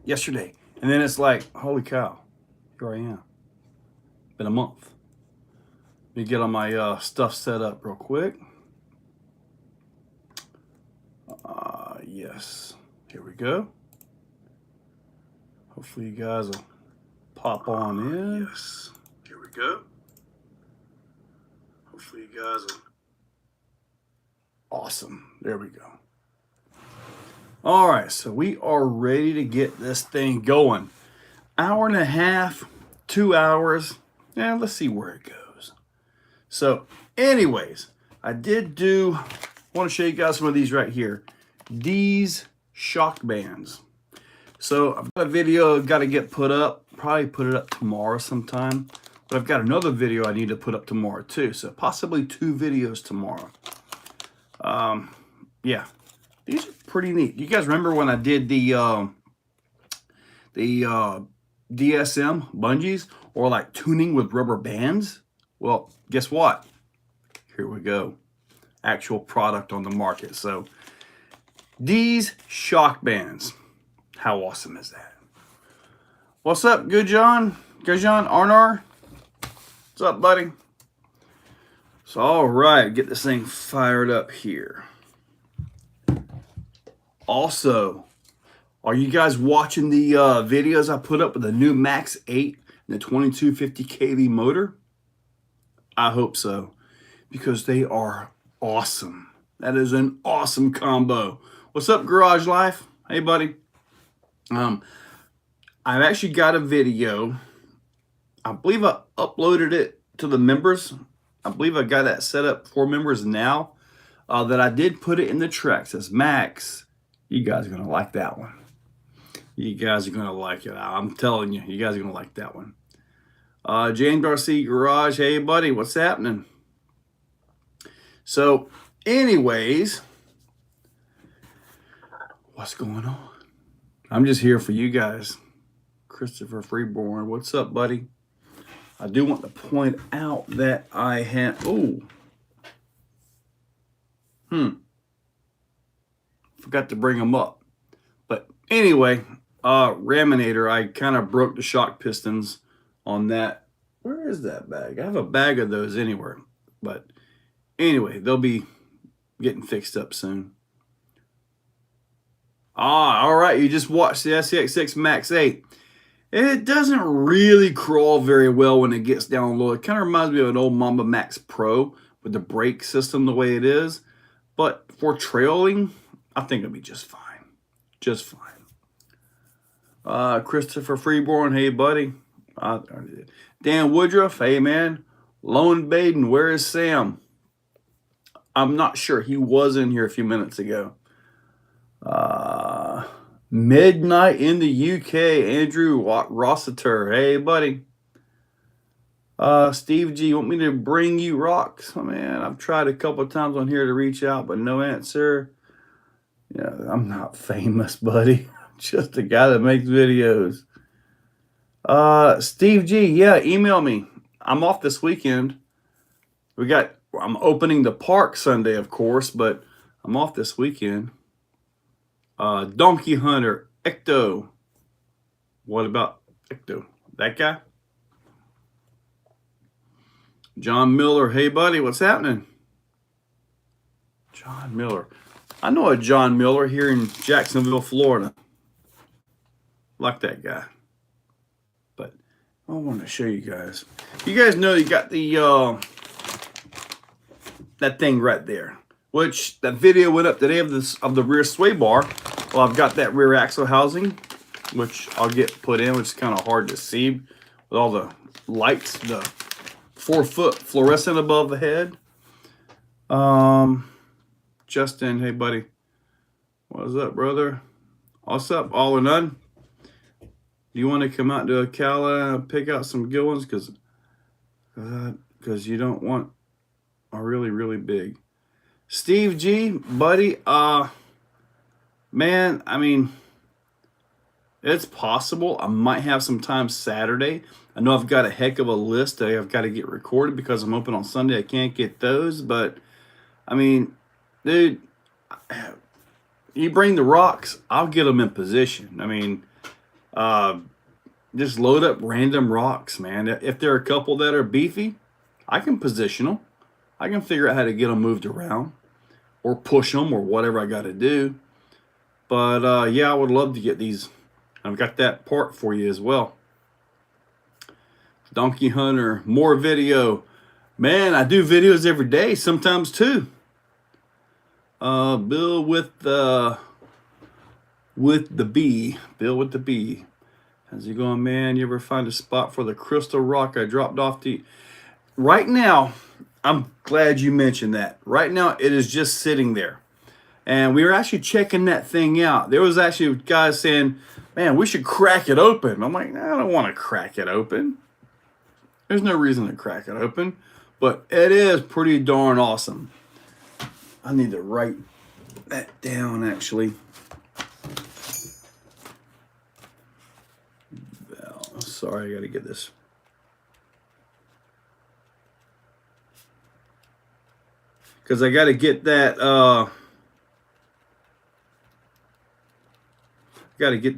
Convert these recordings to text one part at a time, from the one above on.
yesterday. And then it's like, holy cow, here I am. Been a month. Let me get all my stuff set up real quick. Yes, here we go. Hopefully you guys will pop on in. Yes, here we go. Hopefully you guys will. Awesome, there we go. All right, so we are ready to get this thing going. Hour and a half, 2 hours. Yeah, let's see where it goes. So anyways, I want to show you guys some of these right here. These shock bands. So I've got a video I've got to get put up. Probably put it up tomorrow sometime. But I've got another video I need to put up tomorrow too. So possibly 2 videos tomorrow. Yeah, these are pretty neat. You guys remember when I did the DSM bungees, or like tuning with rubber bands? Well, guess what? Here we go. Actual product on the market. So these shock bands. How awesome is that? What's up, Good John? Arnar? What's up, buddy? So, all right, get this thing fired up here. Also, are you guys watching the videos I put up with the new Max 8 and the 2250 kV motor? I hope so, because they are awesome. That is an awesome combo. What's up, Garage Life? Hey, buddy. I've actually got a video. I believe I uploaded it to the members. I believe I got that set up for members now. That I did put it in the track. It says Max. You guys are gonna like that one. You guys are gonna like it. I'm telling you, you guys are gonna like that one. James Garcia Garage. Hey, buddy, what's happening? So, anyways, what's going on? I'm just here for you guys. Christopher Freeborn, what's up, buddy? I do want to point out that I have, forgot to bring them up. But anyway, Raminator, I kind of broke the shock pistons on that. Where is that bag? I have a bag of those anywhere. But anyway, they'll be getting fixed up soon. All right, you just watched the SCX6 Max 8. It doesn't really crawl very well when it gets down low. It kind of reminds me of an old Mamba Max Pro with the brake system the way it is. But for trailing, I think it'll be just fine. Just fine. Christopher Freeborn, hey, buddy. Dan Woodruff, hey, man. Lone Baden, where is Sam? I'm not sure. He was in here a few minutes ago. Midnight in the UK, Andrew Rossiter. Hey, buddy. Steve G, want me to bring you rocks? Oh, man, I've tried a couple of times on here to reach out, but no answer. Yeah, I'm not famous, buddy. Just a guy that makes videos. Steve G, yeah, email me. I'm off this weekend. I'm opening the park Sunday, of course, but I'm off this weekend. Donkey Hunter, Ecto. What about Ecto? That guy? John Miller, hey buddy, what's happening? John Miller. I know a John Miller here in Jacksonville, Florida. Like that guy. But I want to show you guys. You guys know you got the that thing right there. Which that video went up today of the rear sway bar. Well, I've got that rear axle housing, which I'll get put in, which is kind of hard to see with all the lights, the 4-foot fluorescent above the head. Justin, hey buddy, what's up, brother? What's up, all or none? Do you want to come out to Ocala and pick out some good ones? Because you don't want a really, really big. Steve G, buddy, man, I mean, it's possible. I might have some time Saturday. I know I've got a heck of a list that I've got to get recorded because I'm open on Sunday. I can't get those, but, I mean, dude, you bring the rocks, I'll get them in position. I mean, Just load up random rocks, man. If there are a couple that are beefy, I can position them. I can figure out how to get them moved around or push them or whatever I got to do. But yeah, I would love to get these. I've got that part for you as well. Donkey Hunter, more video. Man, I do videos every day, sometimes two. Bill with the B. Bill with the B. How's it going, man? You ever find a spot for the crystal rock I dropped off the... Right now, I'm glad you mentioned that. Right now, it is just sitting there. And we were actually checking that thing out. There was actually guys saying, man, we should crack it open. I'm like, I don't want to crack it open. There's no reason to crack it open. But it is pretty darn awesome. I need to write that down, actually. Sorry, I got to get this. Because I got to get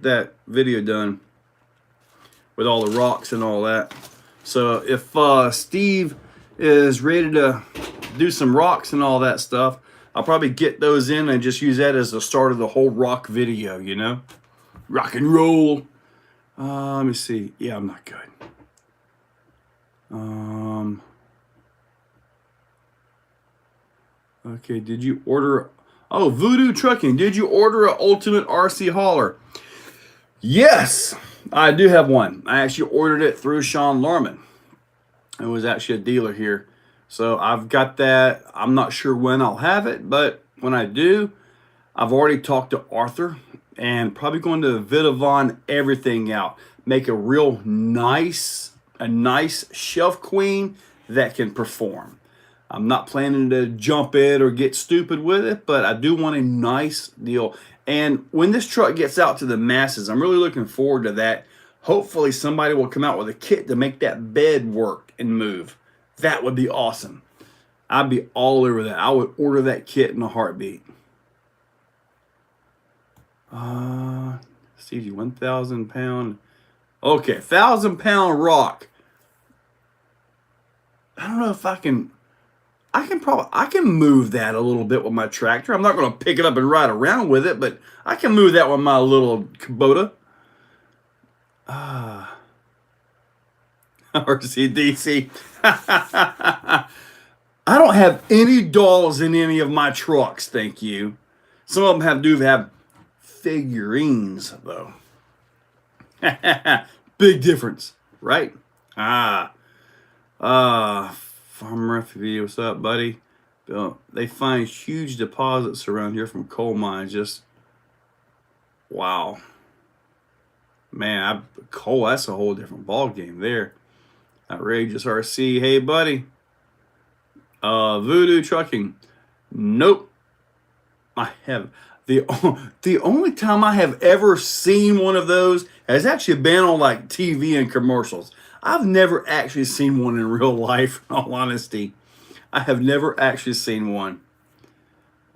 that, video done with all the rocks and all that. So if Steve is ready to do some rocks and all that stuff, I'll probably get those in and just use that as the start of the whole rock video, you know? Rock and roll. Let me see. Yeah, I'm not good. Okay, did you order... Oh, Voodoo Trucking. Did you order an Ultimate RC hauler? Yes, I do have one. I actually ordered it through Sean Larman. It was actually a dealer here. So I've got that. I'm not sure when I'll have it, but when I do, I've already talked to Arthur and probably going to Vidavon everything out. Make a real nice shelf queen that can perform. I'm not planning to jump it or get stupid with it, but I do want a nice deal. And when this truck gets out to the masses, I'm really looking forward to that. Hopefully somebody will come out with a kit to make that bed work and move. That would be awesome. I'd be all over that. I would order that kit in a heartbeat. CG 1,000 pound. Okay, 1,000-pound rock. I don't know if I can move that a little bit with my tractor. I'm not going to pick it up and ride around with it, but I can move that with my little Kubota. RCDC. I don't have any dolls in any of my trucks, thank you. Some of them do have figurines, though. Big difference, right? Farm Refugee, what's up, buddy? They find huge deposits around here from coal mines. Just wow, man. Coal, that's a whole different ball game there. Outrageous RC, hey buddy. Voodoo Trucking, nope. I have the only time I have ever seen one of those has actually been on like TV and commercials. I've never actually seen one in real life, in all honesty. I have never actually seen one.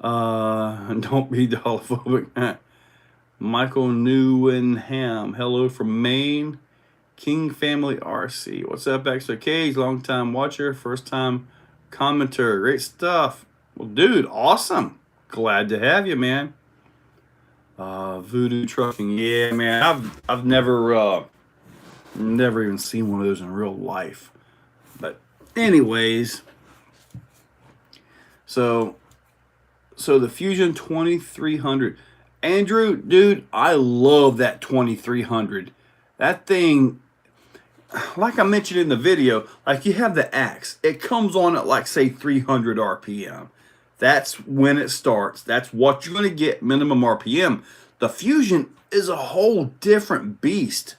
Don't be dollophobic. Michael Newenham, hello from Maine. King Family RC. What's up, Exocaged? Long time watcher, first time commenter. Great stuff. Well, dude, awesome. Glad to have you, man. Voodoo Trucking. Yeah, man. I've never even seen one of those in real life. But anyways, so the Fusion 2300. Andrew, dude, I love that 2300. That thing, like I mentioned in the video, like you have the axe. It comes on at like, say, 300 RPM. That's when it starts. That's what you're going to get, minimum RPM. The Fusion is a whole different beast.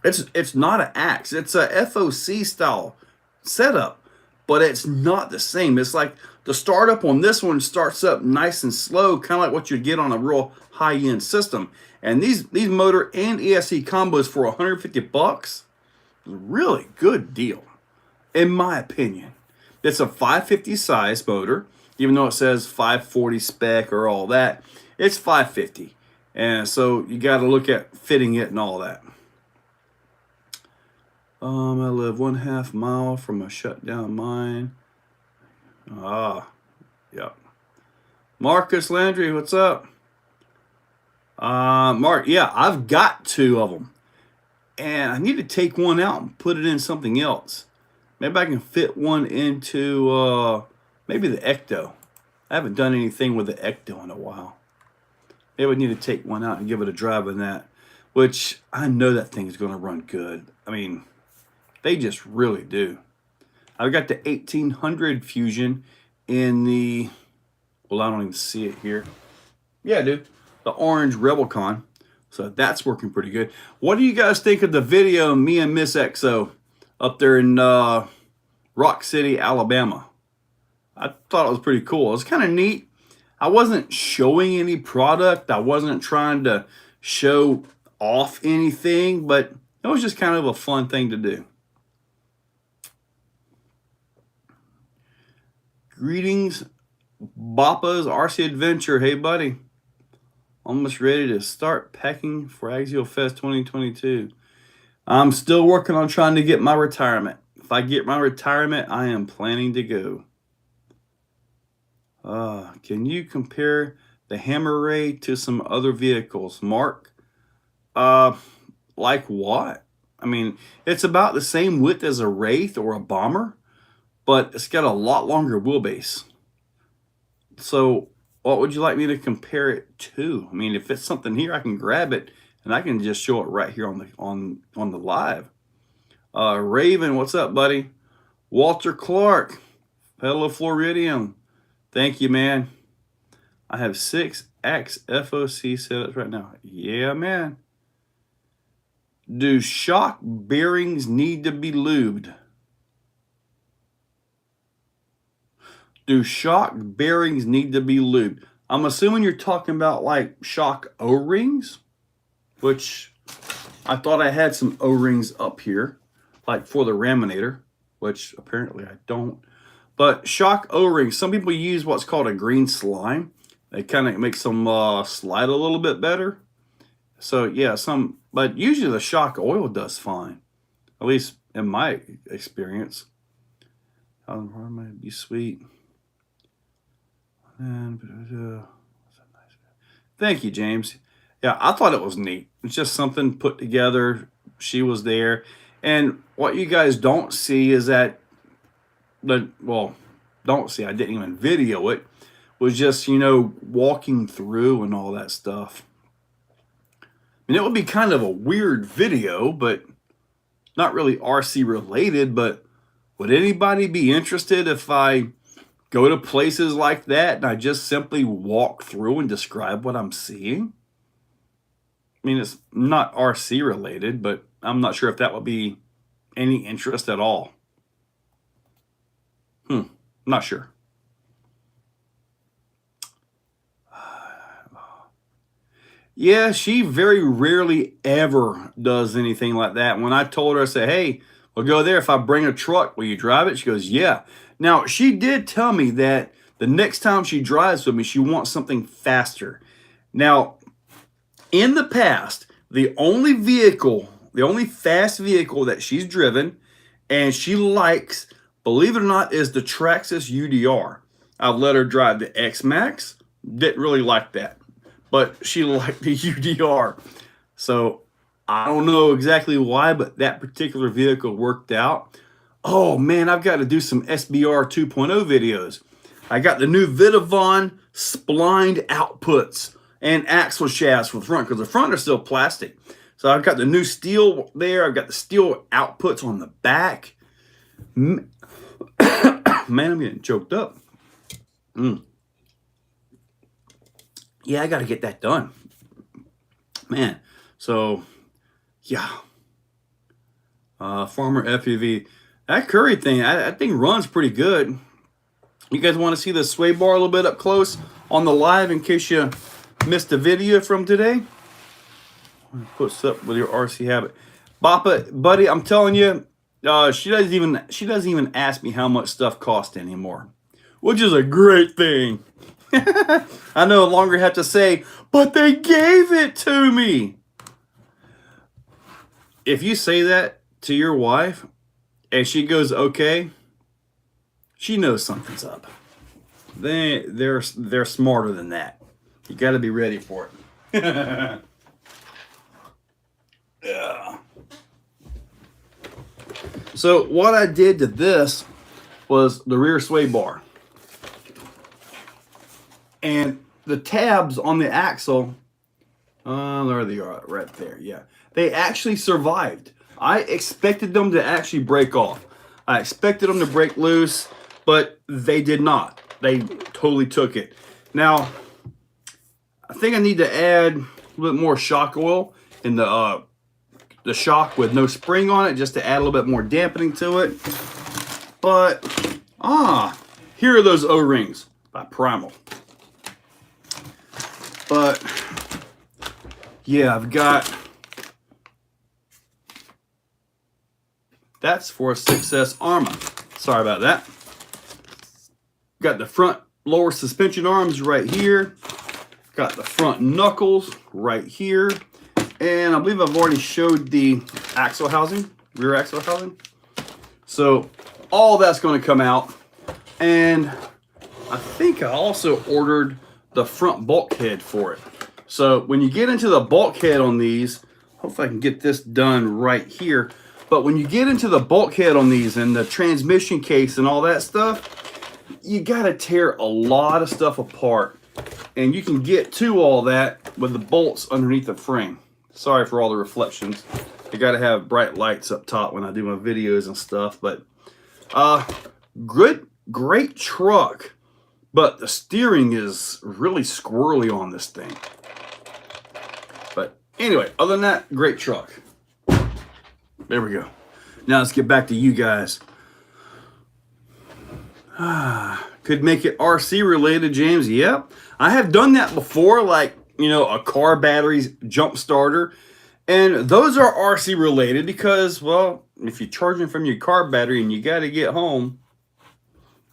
It's not an axe. It's a FOC style setup, but it's not the same. It's like the startup on this one starts up nice and slow, kind of like what you'd get on a real high-end system. And these motor and ESC combos for 150 bucks, really good deal, in my opinion. It's a 550 size motor, even though it says 540 spec or all that. It's 550. And so you got to look at fitting it and all that. I live 1/2 mile from a shut down mine. Yep. Marcus Landry, what's up? Mark, yeah, I've got 2 of them. And I need to take one out and put it in something else. Maybe I can fit one into maybe the Ecto. I haven't done anything with the Ecto in a while. Maybe I need to take one out and give it a drive in that, which I know that thing's going to run good. I mean, they just really do. I've got the 1800 Fusion in the, well, I don't even see it here. Yeah, I do. The orange Rebelcon. So that's working pretty good. What do you guys think of the video of me and Miss Exo up there in Rock City, Alabama? I thought it was pretty cool. It was kind of neat. I wasn't showing any product. I wasn't trying to show off anything, but it was just kind of a fun thing to do. Greetings, Bappa's RC Adventure. Hey, buddy. Almost ready to start packing for Axial Fest 2022. I'm still working on trying to get my retirement. If I get my retirement, I am planning to go. Can you compare the Hammer Ray to some other vehicles, Mark? Like what? I mean, it's about the same width as a Wraith or a Bomber, but it's got a lot longer wheelbase. So what would you like me to compare it to? I mean, if it's something here, I can grab it and I can just show it right here on the live. Raven, what's up, buddy? Walter Clark, hello, Floridium. Thank you, man. I have 6 FOC setups right now. Yeah, man. Do shock bearings need to be lubed? Do shock bearings need to be lubed? I'm assuming you're talking about like shock O-rings, which I thought I had some O-rings up here, like for the Raminator, which apparently I don't. But shock O-rings, some people use what's called a green slime. It kind of makes them slide a little bit better. So yeah, but usually the shock oil does fine, at least in my experience. How might be sweet. And thank you, James. Yeah, I thought it was neat. It's just something put together. She was there. And what you guys don't see is that, don't see, I didn't even video it, was just, walking through and all that stuff. I mean, it would be kind of a weird video, but not really RC related, but would anybody be interested if I go to places like that and I just simply walk through and describe what I'm seeing? I mean, it's not RC related, but I'm not sure if that would be any interest at all. Not sure. Yeah, she very rarely ever does anything like that. When I told her, I said, hey, we'll go there. If I bring a truck, will you drive it? She goes, yeah. Now, she did tell me that the next time she drives with me, she wants something faster. Now, in the past, the only fast vehicle that she's driven and she likes, believe it or not, is the Traxxas UDR. I've let her drive the X-Max. Didn't really like that, but she liked the UDR. So I don't know exactly why, but that particular vehicle worked out. Oh man, I've got to do some SBR 2.0 videos. I got the new Vitavon splined outputs and axle shafts for the front, because the front are still plastic. So I've got the new steel there. I've got the steel outputs on the back. Man, I'm getting choked up. Yeah, I got to get that done. Man, so yeah. Farmer FUV. That Curry thing, that thing runs pretty good. You guys want to see the sway bar a little bit up close on the live in case you missed the video from today? What's up with your RC habit? Bappa, buddy, I'm telling you, she doesn't even ask me how much stuff costs anymore, which is a great thing. I no longer have to say, but they gave it to me. If you say that to your wife and she goes, okay, she knows something's up. They're smarter than that. You got to be ready for it. Yeah. So what I did to this was the rear sway bar. And the tabs on the axle, there they are, right there, yeah. They actually survived. I expected them to actually break off. I expected them to break loose, but they did not. They totally took it. Now, I think I need to add a little bit more shock oil in the shock with no spring on it, just to add a little bit more dampening to it. But, here are those O-rings by Primal. But, yeah, I've got, that's for a 6S Arma. Sorry about that. Got the front lower suspension arms right here. Got the front knuckles right here. And I believe I've already showed the axle housing, rear axle housing. So all that's going to come out. And I think I also ordered the front bulkhead for it. So when you get into the bulkhead on these, hopefully I can get this done right here. But when you get into the bulkhead on these and the transmission case and all that stuff, you got to tear a lot of stuff apart. And you can get to all that with the bolts underneath the frame. Sorry for all the reflections. I got to have bright lights up top when I do my videos and stuff. But great truck. But the steering is really squirrely on this thing. But anyway, other than that, great truck. There we go. Now let's get back to you guys. Could make it RC related, James. Yep. I have done that before, like, you know, a car battery's jump starter. And those are RC related because, well, if you're charging from your car battery and you got to get home,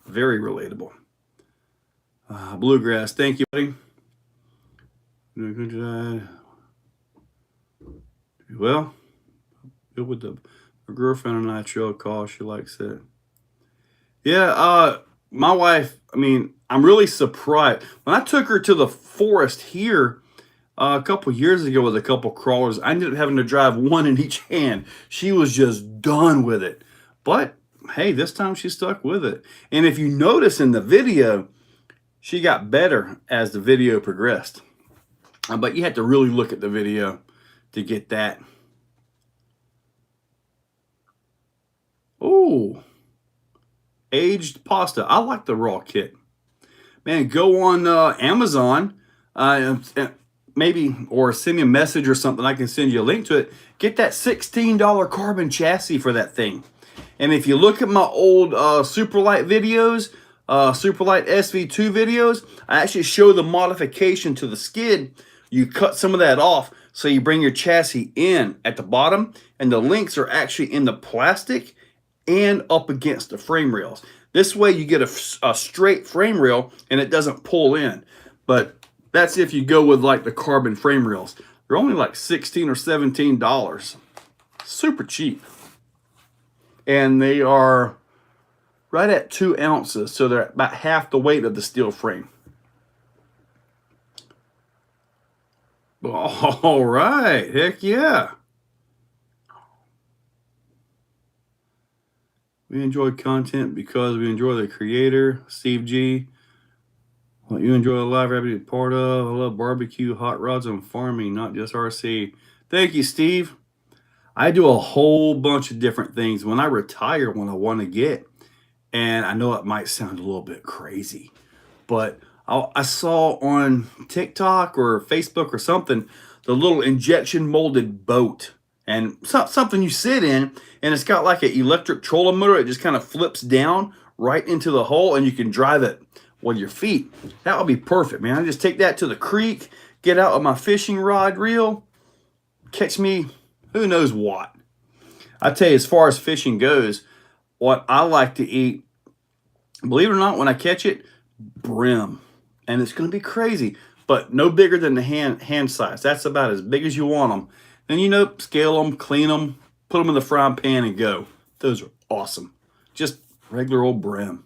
very relatable. Bluegrass, thank you, buddy. Well, with the girlfriend and I trail call, she likes it. Yeah, my wife, I mean, I'm really surprised. When I took her to the forest here a couple years ago with a couple crawlers, I ended up having to drive one in each hand. She was just done with it. But, hey, this time she stuck with it. And if you notice in the video, she got better as the video progressed. But you have to really look at the video to get that. Oh, aged pasta. I like the raw kit. Man, go on Amazon, maybe, or send me a message or something. I can send you a link to it. Get that $16 carbon chassis for that thing. And if you look at my old Superlight videos, Superlight SV2 videos, I actually show the modification to the skid. You cut some of that off, so you bring your chassis in at the bottom, and the links are actually in the plastic and up against the frame rails. This way you get a straight frame rail and it doesn't pull in. But that's if you go with like the carbon frame rails. They're only like $16 or $17. Super cheap. And they are right at 2 ounces, so they're about half the weight of the steel frame. All right, heck yeah. We enjoy content because we enjoy the creator, Steve G. What you enjoy the live rabbit to be part of. I love barbecue, hot rods, and farming, not just RC. Thank you, Steve. I do a whole bunch of different things. When I retire, when I want to get, and I know it might sound a little bit crazy, but I saw on TikTok or Facebook or something, the little injection molded boat. And something you sit in, and it's got like an electric trolling motor. It just kind of flips down right into the hole, and you can drive it with your feet. That would be perfect, man. I just take that to the creek, get out of my fishing rod reel, catch me who knows what. I tell you, as far as fishing goes, what I like to eat, believe it or not, when I catch it, brim. and it's going to be crazy, but no bigger than the hand size. That's about as big as you want them. Then, you know, scale them, clean them, put them in the frying pan and go. Those are awesome. Just regular old brim.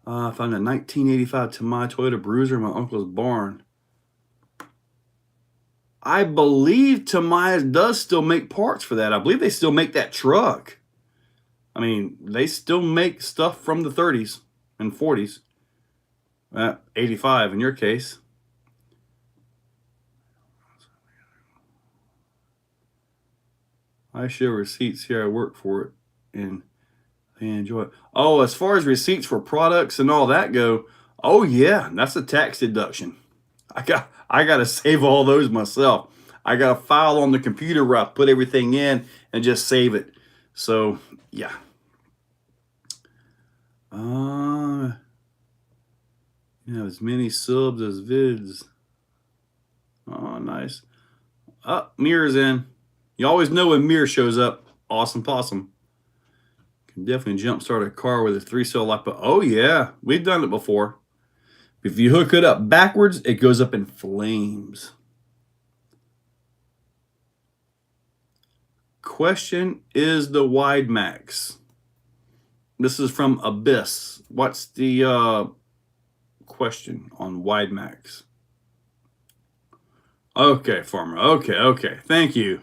I found a 1985 Toyota Bruiser in my uncle's barn. I believe Tamiya does still make parts for that. I believe they still make that truck. I mean, they still make stuff from the 30s and 40s. 85 in your case. I show receipts here. I work for it and they enjoy it. Oh, as far as receipts for products and all that go, oh yeah, that's a tax deduction. I got to save all those myself. I got a file on the computer where I put everything in and just save it. So, yeah. You have as many subs as vids. Oh, nice. Mirror's in. You always know when Mirror shows up. Awesome possum. Can definitely jumpstart a car with a 3-cell light. Oh, yeah. We've done it before. If you hook it up backwards, it goes up in flames. Question, is the Wide Max? This is from Abyss. What's the question on Wide Max? Okay, Farmer. Okay. Thank you.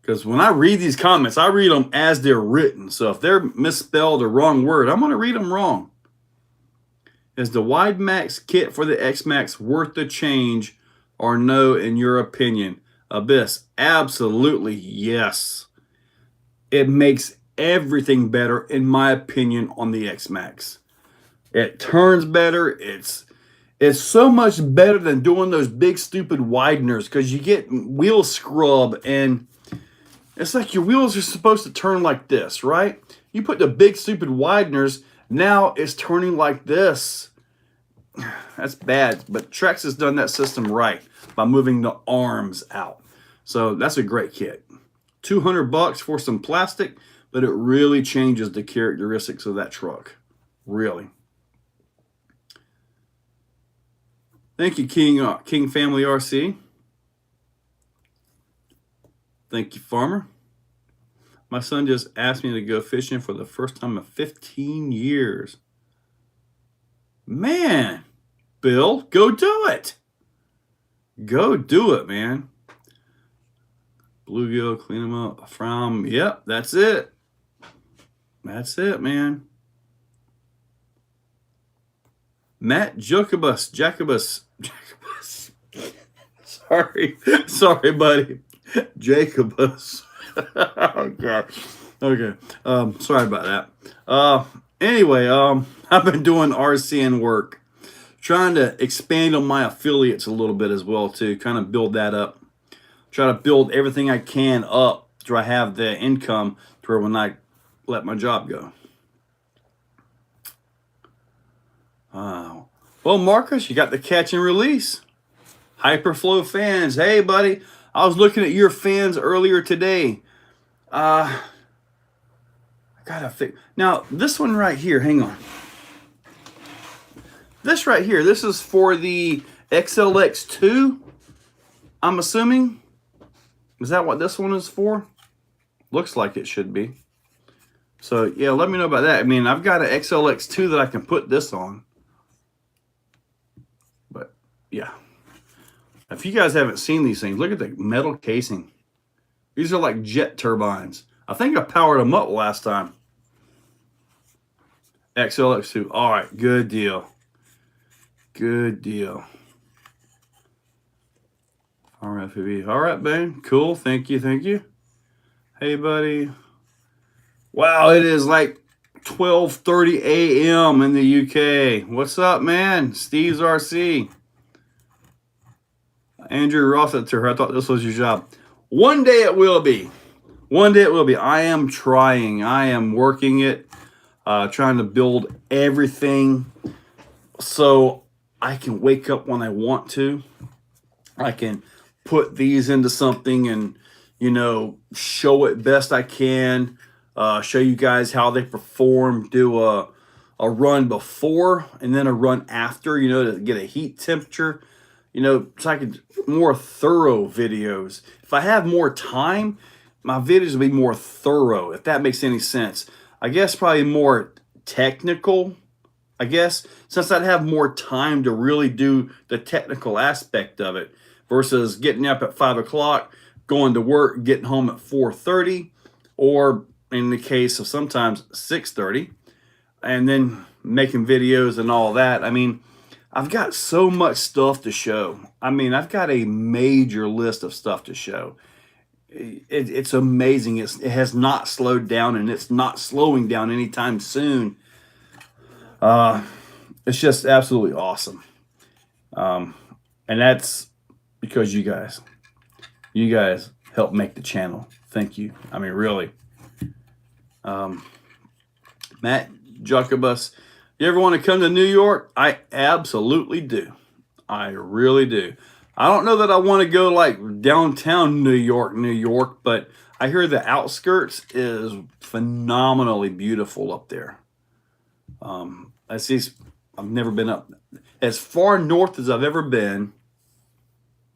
Because when I read these comments, I read them as they're written. So if they're misspelled or wrong word, I'm going to read them wrong. Is the Wide Max kit for the X-Max worth the change or no, in your opinion? Abyss, absolutely yes. It makes everything better, in my opinion, on the X-Max. It turns better. It's so much better than doing those big stupid wideners, because you get wheel scrub and it's like your wheels are supposed to turn like this, right? You put the big stupid wideners, now it's turning like this. That's bad, but Trex has done that system right by moving the arms out. So that's a great kit. $200 for some plastic, but it really changes the characteristics of that truck. Really. Thank you, King Family RC. Thank you, Farmer. My son just asked me to go fishing for the first time in 15 years. Man, Bill, go do it. Go do it, man. Bluegill, clean them up from, yep, that's it. That's it, man. Matt Jacobus. Sorry, buddy. Jacobus. Oh, God. Okay. Sorry about that. Anyway, I've been doing RCN work, trying to expand on my affiliates a little bit as well, too. Kind of build that up. Try to build everything I can up to I have the income to where when I let my job go. Well, Marcus, you got the catch and release. Hyperflow fans. Hey, buddy. I was looking at your fans earlier today. I gotta fix. Now, this one right here, hang on. This right here, this is for the XLX2, I'm assuming. Is that what this one is for? Looks like it should be. So, yeah, let me know about that. I mean, I've got an XLX2 that I can put this on. But, yeah. If you guys haven't seen these things, look at the metal casing. These are like jet turbines. I think I powered them up last time. XLX2. All right, good deal. Good deal. RFB. All right, man. Cool. Thank you. Hey, buddy. Wow, it is like 12:30 a.m. in the UK. What's up, man? Steve's RC. Andrew Rossiter, I thought this was your job. One day it will be. One day it will be. I am trying. I am working it. Trying to build everything so I can wake up when I want to. I can put these into something and, you know, show it best I can. Show you guys how they perform. Do a a run before and then a run after, you know, to get a heat temperature, you know, so I could more thorough videos. If I have more time, my videos will be more thorough, if that makes any sense. I guess probably more technical, I guess, since I'd have more time to really do the technical aspect of it versus getting up at 5 o'clock, going to work, getting home at 4:30, or in the case of sometimes 6:30, and then making videos and all that. I mean, I've got so much stuff to show. I mean, I've got a major list of stuff to show. It's amazing. It has not slowed down, and it's not slowing down anytime soon. It's just absolutely awesome. And that's because you guys help make the channel. Thank you. I mean, really. Matt Jacobus, you ever want to come to New York? I absolutely do. I really do. I don't know that I want to go like downtown New York, but I hear the outskirts is phenomenally beautiful up there. I've never been up as far north as I've ever been.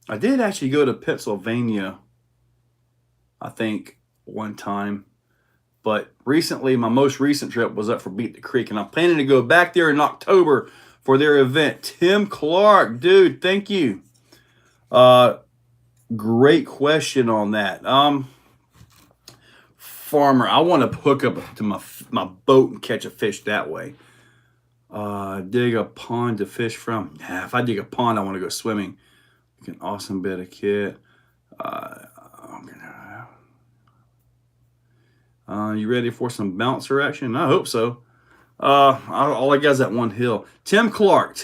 I did actually go to Pennsylvania, I think, one time. But recently, my most recent trip was up for Beat the Creek, and I'm planning to go back there in October for their event. Tim Clark, dude, thank you. Great question on that. Farmer, I want to hook up to my boat and catch a fish that way. Dig a pond to fish from. Nah, if I dig a pond, I want to go swimming. An awesome bit of kit. You ready for some bouncer action? I hope so. All I got is that one hill. Tim Clark,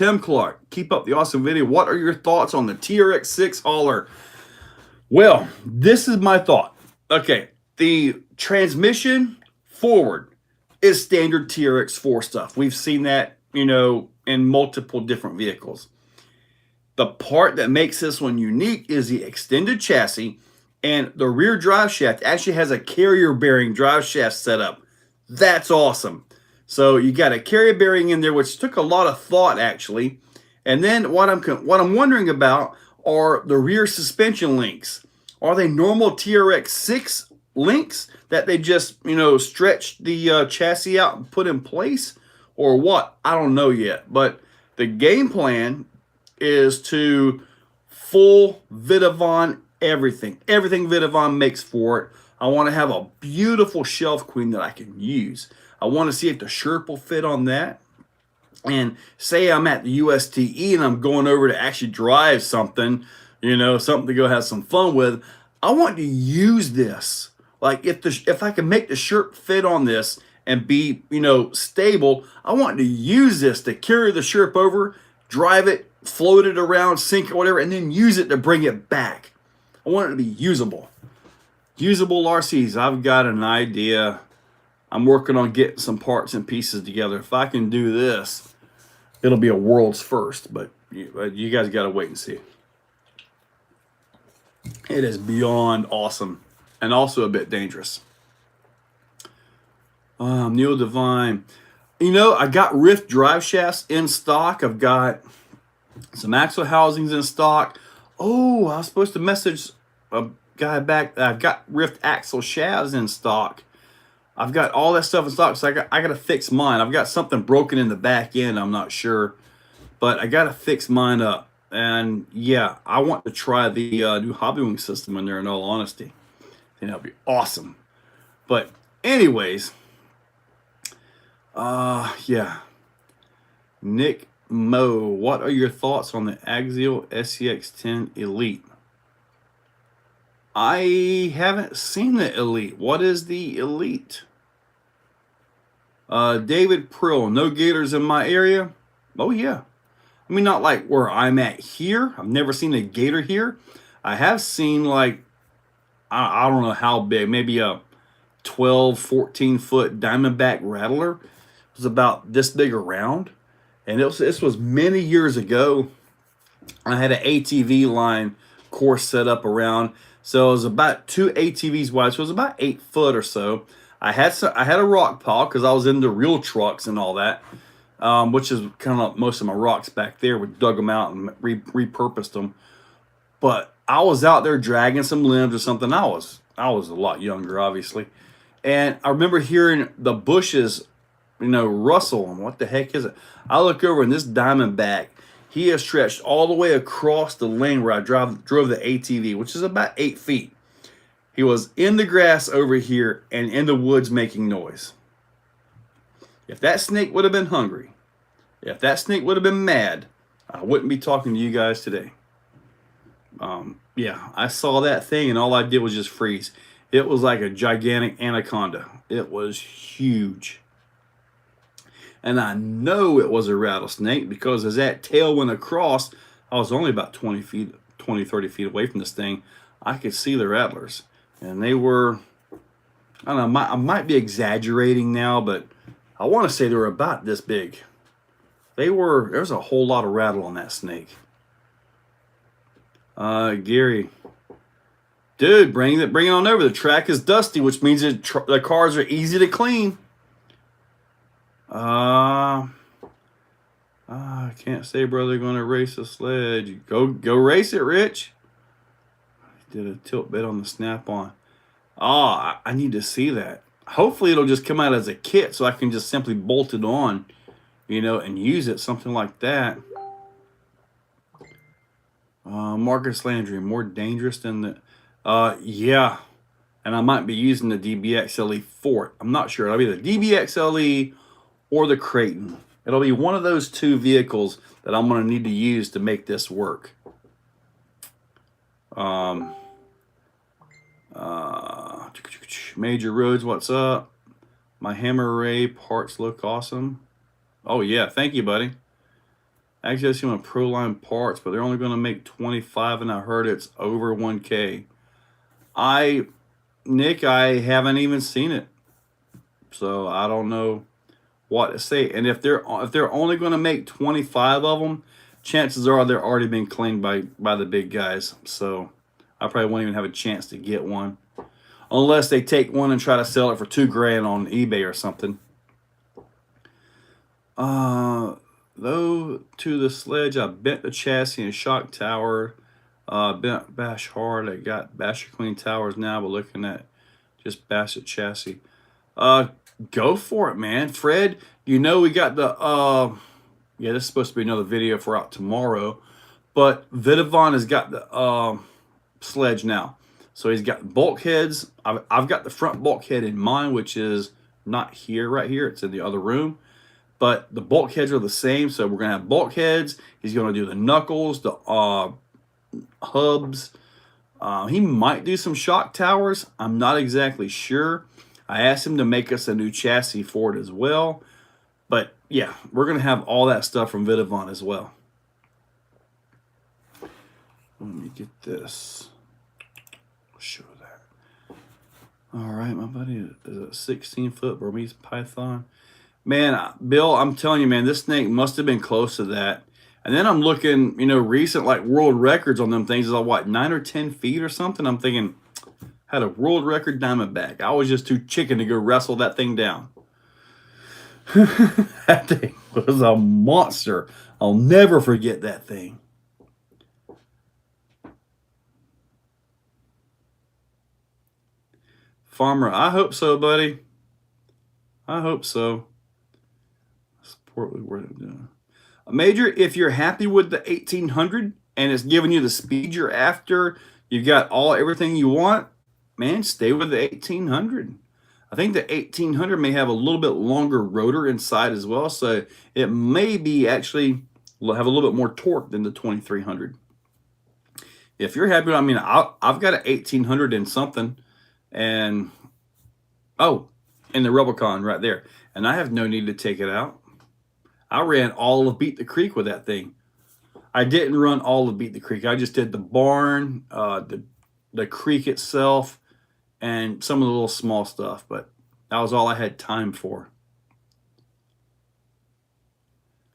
keep up the awesome video. What are your thoughts on the TRX6 hauler? Well, this is my thought. Okay, the transmission forward is standard TRX4 stuff. We've seen that, you know, in multiple different vehicles. The part that makes this one unique is the extended chassis, and the rear drive shaft actually has a carrier bearing drive shaft setup. That's awesome. So you got a carrier bearing in there, which took a lot of thought actually. And then what I'm wondering about are the rear suspension links. Are they normal TRX6 links that they just, you know, stretch the chassis out and put in place, or what? I don't know yet. But the game plan is to full Vidavon everything Vidavon makes for it. I want to have a beautiful shelf queen that I can use. I want to see if the Sherp will fit on that. And say I'm at the USTE and I'm going over to actually drive something, you know, something to go have some fun with. I want to use this. Like if I can make the Sherp fit on this and be, you know, stable, I want to use this to carry the Sherp over, drive it, float it around, sink it, whatever, and then use it to bring it back. I want it to be usable. Usable RCs. I've got an idea. I'm working on getting some parts and pieces together. If I can do this, it'll be a world's first, but you guys got to wait and see. It is beyond awesome and also a bit dangerous. Neil Devine. You know, I got Rift drive shafts in stock. I've got some axle housings in stock. Oh, I was supposed to message a guy back. I've got Rift axle shafts in stock. I've got all that stuff in stock, so I got to fix mine. I've got something broken in the back end. I'm not sure, but I got to fix mine up. And yeah, I want to try the new Hobbywing system in there. In all honesty, and that'll be awesome. But anyways, yeah. Nick Mo, what are your thoughts on the Axial SCX10 Elite? I haven't seen the Elite. What is the Elite? David Prill, no gators in my area? Oh, yeah. I mean, not like where I'm at here. I've never seen a gator here. I have seen, like, I don't know how big, maybe a 12, 14-foot diamondback rattler. It was about this big around. And this was many years ago. I had an ATV line course set up around. So it was about 2 ATVs wide. So it was about 8 foot or so. I had a rock pile because I was into real trucks and all that, which is kind of like most of my rocks back there. We dug them out and repurposed them. But I was out there dragging some limbs or something. I was a lot younger, obviously, and I remember hearing the bushes, rustle. And what the heck is it? I look over and this Diamondback, he has stretched all the way across the lane where I drove the ATV, which is about 8 feet. He was in the grass over here and in the woods making noise. If that snake would have been hungry, if that snake would have been mad, I wouldn't be talking to you guys today. Yeah, I saw that thing and all I did was just freeze. It was like a gigantic anaconda. It was huge. And I know it was a rattlesnake because as that tail went across, I was only about 20, 30 feet away from this thing. I could see the rattlers. And they were, I don't know, I might be exaggerating now, but I want to say they were about this big. There was a whole lot of rattle on that snake. Gary. Dude, bring it on over. The track is dusty, which means the cars are easy to clean. I can't say, brother, going to race a sledge. Go race it, Rich. Did a tilt bit on the snap-on. Oh, I need to see that. Hopefully it'll just come out as a kit so I can just simply bolt it on, and use it, something like that. Marcus Landry, more dangerous than the... yeah. And I might be using the DBXLE for it. I'm not sure. It'll be the DBXLE or the Creighton. It'll be one of those two vehicles that I'm going to need to use to make this work. Major Roads, what's up? My Hammer Ray parts look awesome. Oh yeah, thank you, buddy. Actually, I see my Proline parts, but they're only going to make 25, and I heard it's over 1K. Nick, I haven't even seen it, so I don't know what to say. And if they're only going to make 25 of them, chances are they're already been claimed by the big guys. So I probably won't even have a chance to get one, unless they take one and try to sell it for $2,000 on eBay or something. Though to the sledge, I bent the chassis and shock tower. Bent bash hard. I got basher clean towers now, but looking at just bash the chassis. Go for it, man. Fred, we got the yeah, this is supposed to be another video for out tomorrow, but Vidavon has got the sledge now. So he's got bulkheads. I've got the front bulkhead in mine, which is not here, right here. It's in the other room. But the bulkheads are the same, so we're going to have bulkheads. He's going to do the knuckles, the hubs. He might do some shock towers. I'm not exactly sure. I asked him to make us a new chassis for it as well. But, yeah, we're going to have all that stuff from Vidavon as well. Let me get this. I'll show that. All right, my buddy is a 16-foot Burmese python. Man, Bill, I'm telling you, man, this snake must have been close to that. And then I'm looking, recent, like, world records on them things. Is like, what, 9 or 10 feet or something? I'm thinking, had a world record Diamondback. I was just too chicken to go wrestle that thing down. That thing was a monster. I'll never forget that thing. Farmer, I hope so, buddy. I hope so. Major, if you're happy with the 1800 and it's giving you the speed you're after, you've got everything you want, man, stay with the 1800. I think the 1800 may have a little bit longer rotor inside as well, so it may be actually have a little bit more torque than the 2300. If you're happy, I've got an 1800 and something, and in the Rebelcon right there, and I have no need to take it out. I ran all of Beat the Creek with that thing. I didn't run all of Beat the Creek. I just did the barn, the creek itself, and some of the little small stuff. But that was all I had time for.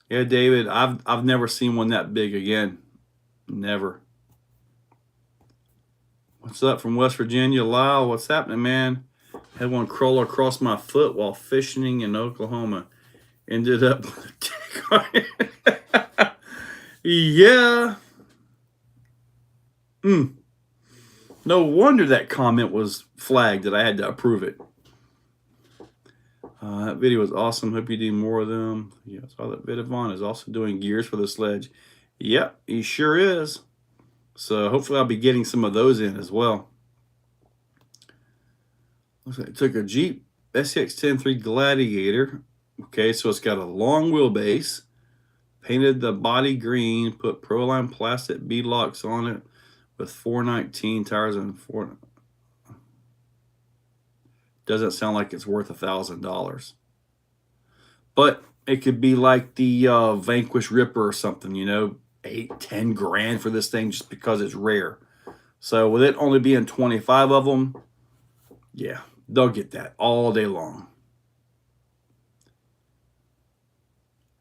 Yeah, David, I've never seen one that big again. Never. What's up from West Virginia? Lyle, what's happening, man? Had one crawl across my foot while fishing in Oklahoma. Ended up with a tick on it. Yeah. No wonder that comment was flagged, that I had to approve it. That video was awesome. Hope you do more of them. Yeah, I saw that Vidavon is also doing gears for the sledge. Yep, he sure is. So hopefully I'll be getting some of those in as well. Looks like it took a Jeep SCX-103 Gladiator. Okay, so it's got a long wheelbase. Painted the body green. Put Proline plastic bead locks on it with 419 tires and 4. Doesn't sound like it's worth $1,000. But it could be like the Vanquish Ripper or something, you know, 8-10 grand for this thing just because it's rare. So with it only being 25 of them, yeah, they'll get that all day long.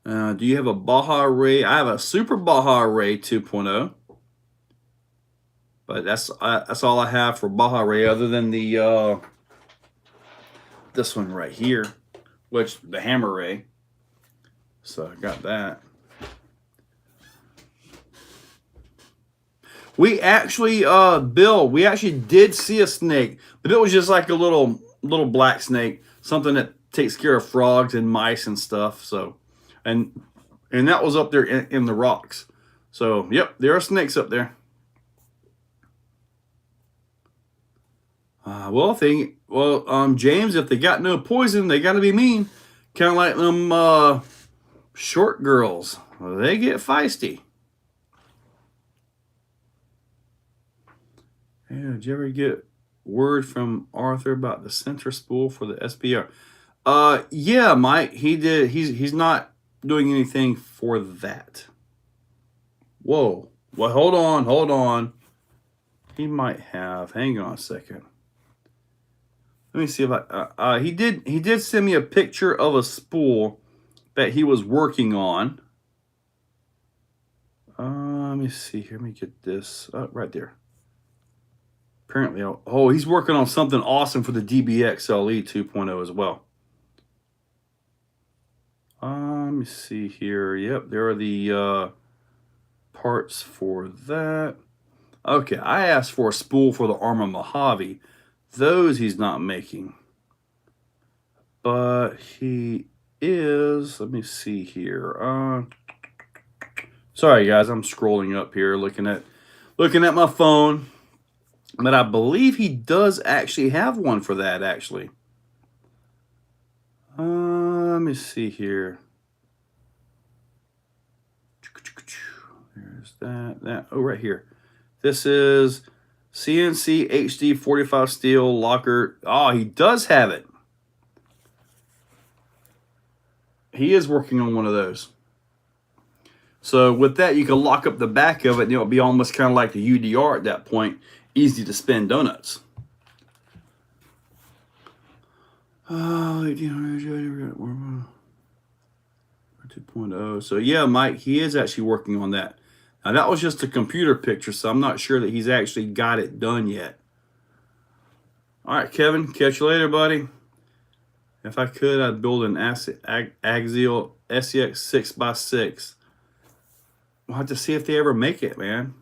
Do you have a Baja Ray? I have a Super Baja Ray 2.0. But that's all I have for Baja Ray, other than the this one right here, which the Hammer Ray. So I got that. We actually, Bill, we actually did see a snake, but it was just like a little black snake, something that takes care of frogs and mice and stuff. So, and that was up there in the rocks. So, yep, there are snakes up there. James, if they got no poison, they got to be mean. Kind of like them short girls. They get feisty. Hey, did you ever get word from Arthur about the center spool for the SBR? Yeah, Mike, he did. He's not doing anything for that. Whoa. Well, hold on. He might have. Hang on a second. Let me see if I he did send me a picture of a spool that he was working on. Let me see here. Let me get this right there. Apparently, he's working on something awesome for the DBXLE 2.0 as well. Let me see here. Yep, there are the parts for that. Okay, I asked for a spool for the Arma Mojave. Those he's not making. But he is, let me see here. Sorry guys, I'm scrolling up here looking at my phone. But I believe he does actually have one for that actually. Let me see here. There's that. Oh, right here. This is CNC HD 45 steel locker. Oh, he does have it. He is working on one of those. So with that, you can lock up the back of it, and it'll be almost kind of like the UDR at that point. Easy to spin donuts. 2.0. So yeah, Mike, he is actually working on that. Now that was just a computer picture, so I'm not sure that he's actually got it done yet. All right, Kevin, catch you later, buddy. If I could, I'd build an Axial SCX 6x6. We'll have to see if they ever make it, man.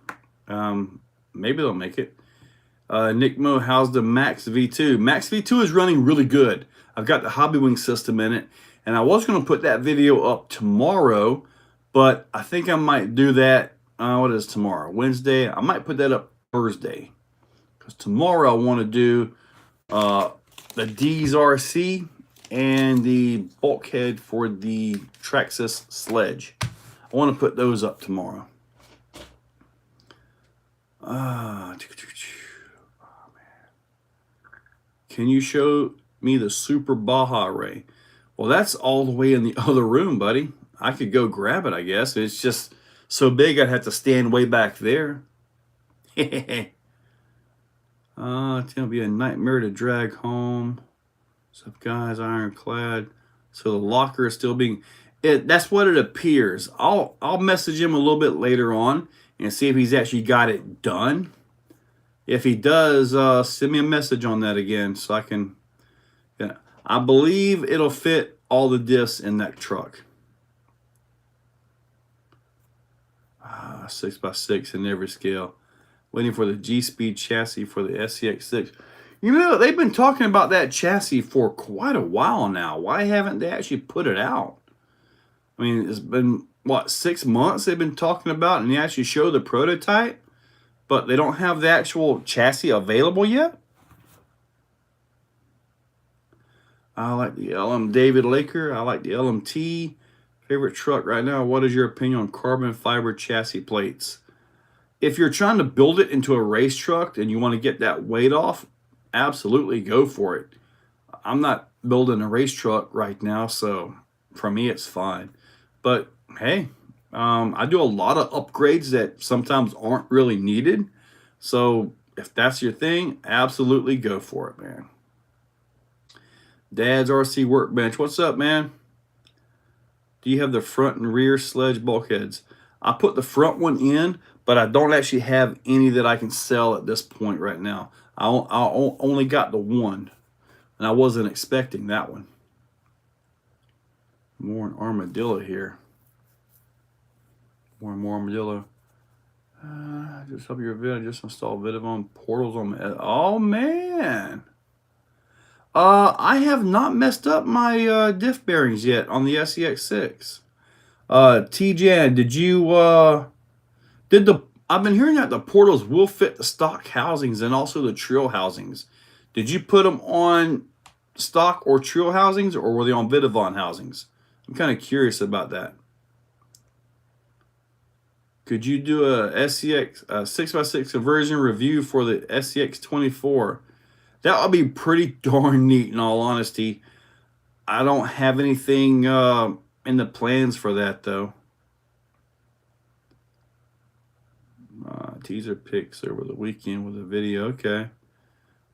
Maybe they'll make it. Nick Mo, how's the Max V2? Max V2 is running really good. I've got the Hobbywing system in it, and I was going to put that video up tomorrow, but I think I might do that. What is tomorrow? Wednesday. I might put that up Thursday, because tomorrow I want to do the D's RC and the bulkhead for the Traxxas sledge. I want to put those up tomorrow. Oh, man. Can you show me the Super Baja Ray? Well, that's all the way in the other room, buddy. I could go grab it, I guess. It's just so big I'd have to stand way back there. It's going to be a nightmare to drag home. What's up, guys? Ironclad. So the locker is still being... That's what it appears. I'll message him a little bit later on and see if he's actually got it done. If he does, send me a message on that again so I can I believe it'll fit all the diffs in that truck. 6x6 in every scale. Waiting for the G-Speed chassis for the SCX6. You know, they've been talking about that chassis for quite a while now. Why haven't they actually put it out? I mean, it's been, what, 6 months they've been talking about, and they actually show the prototype, but they don't have the actual chassis available yet? I like the LM David Laker. I like the LMT. Favorite truck right now. What is your opinion on carbon fiber chassis plates? If you're trying to build it into a race truck and you want to get that weight off, absolutely go for it. I'm not building a race truck right now, so for me it's fine. But hey, I do a lot of upgrades that sometimes aren't really needed. So if that's your thing, absolutely go for it, man. Dad's RC Workbench. What's up, man? Do you have the front and rear sledge bulkheads? I put the front one in, but I don't actually have any that I can sell at this point right now. I only got the one, and I wasn't expecting that one. More an armadillo here. More and more armadillo. Just help your vid. Just install Vidavon portals on my. Oh man. I have not messed up my diff bearings yet on the SCX6. T-Jan, did you I've been hearing that the portals will fit the stock housings and also the trail housings. Did you put them on stock or trail housings, or were they on Vidavon housings? I'm kind of curious about that. Could you do a SCX 6x6 conversion review for the SCX24? That would be pretty darn neat, in all honesty. I don't have anything in the plans for that, though. Teaser pics over the weekend with a video. Okay.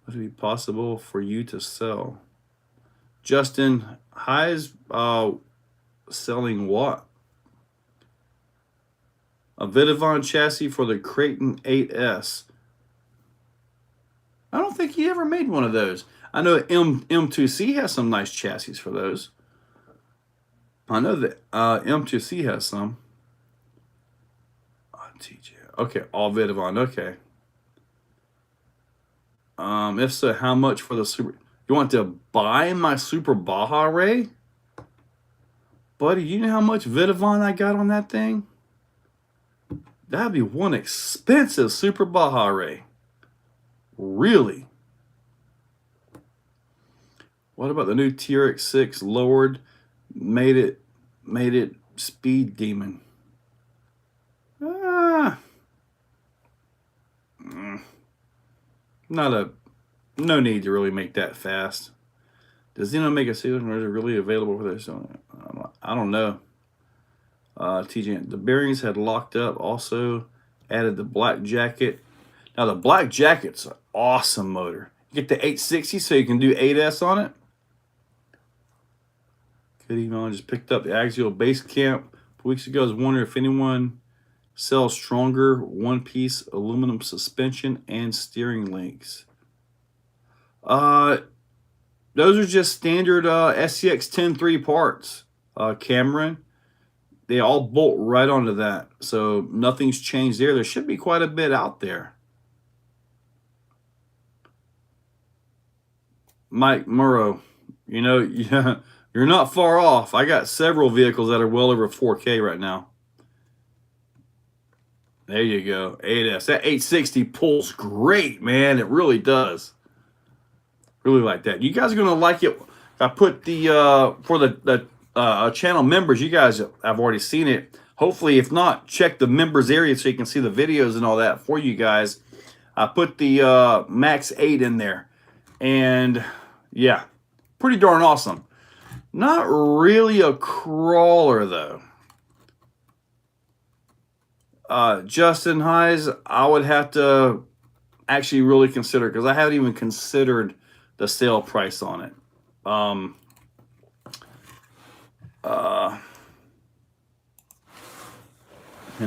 Would it be possible for you to sell? Justin, High's selling what? A Vidavon chassis for the Creighton 8S. I don't think he ever made one of those. I know M2C has some nice chassis for those. I know that M2C has some. TJ. Okay, all Vidavon. Okay. If so, how much for the Super? You want to buy my Super Baja Ray? Buddy, you know how much Vidavon I got on that thing? That'd be one expensive Super Baja Ray. Really? What about the new TRX6 lowered, made it speed demon? No need to really make that fast. Does Zeno make a ceiling, or is it really available for this? I don't know. TJ, the bearings had locked up. Also added the black jacket. Now the black jacket's an awesome motor. You get the 860 so you can do 8S on it. Good email. I just picked up the Axial Base Camp weeks ago. I was wondering if anyone sells stronger one-piece aluminum suspension and steering links. Those are just standard SCX 10.3 parts, Cameron. They all bolt right onto that, so nothing's changed there. There should be quite a bit out there. Mike Murrow, you know, you're not far off. I got several vehicles that are well over 4K right now. There you go, 8S. That 860 pulls great, man. It really does. Really like that. You guys are gonna like it. I put the for the channel members. You guys have already seen it. Hopefully, if not, check the members area so you can see the videos and all that for you guys. I put the Max 8 in there, and yeah, pretty darn awesome. Not really a crawler though. Justin Highs, I would have to actually really consider, because I haven't even considered the sale price on it. And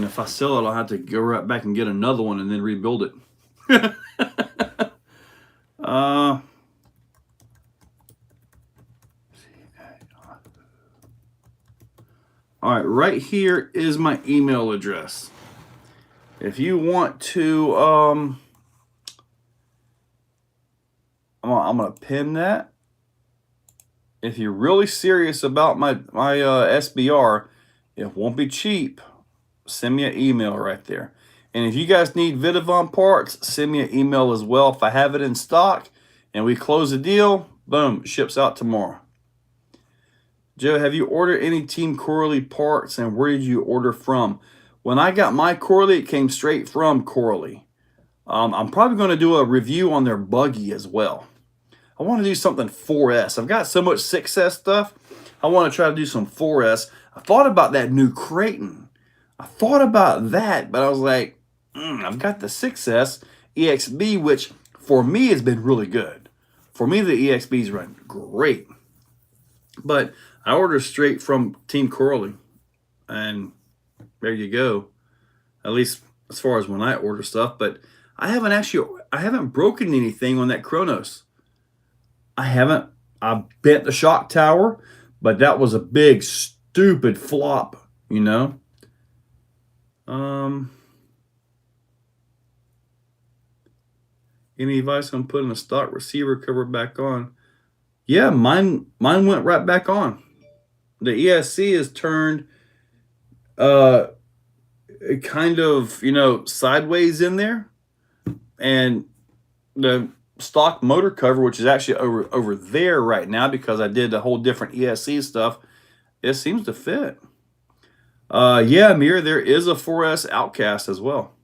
if I sell it, I'll have to go right back and get another one and then rebuild it. All right, right here is my email address. If you want to, I'm gonna pin that. If you're really serious about my SBR, it won't be cheap. Send me an email right there. And if you guys need Vidavon parts, send me an email as well. If I have it in stock and we close the deal, boom, it ships out tomorrow. Joe, have you ordered any Team Corley parts, and where did you order from? When I got my Corley, it came straight from Corley. I'm probably going to do a review on their buggy as well. I want to do something 4S. I've got so much 6S stuff. I want to try to do some 4S. I thought about that new Creighton. I thought about that, but I was like, I've got the 6S EXB, which for me has been really good. For me, the EXBs run great. But I ordered straight from Team Corley, and there you go. At least as far as when I order stuff. But I haven't broken anything on that Kronos. I bent the shock tower, but that was a big stupid flop, you know. Any advice on putting a stock receiver cover back on? Yeah, mine went right back on. The ESC is turned kind of, you know, sideways in there, and the stock motor cover, which is actually over there right now because I did a whole different ESC stuff, it seems to fit. Yeah, Amir, there is a 4S Outcast as well.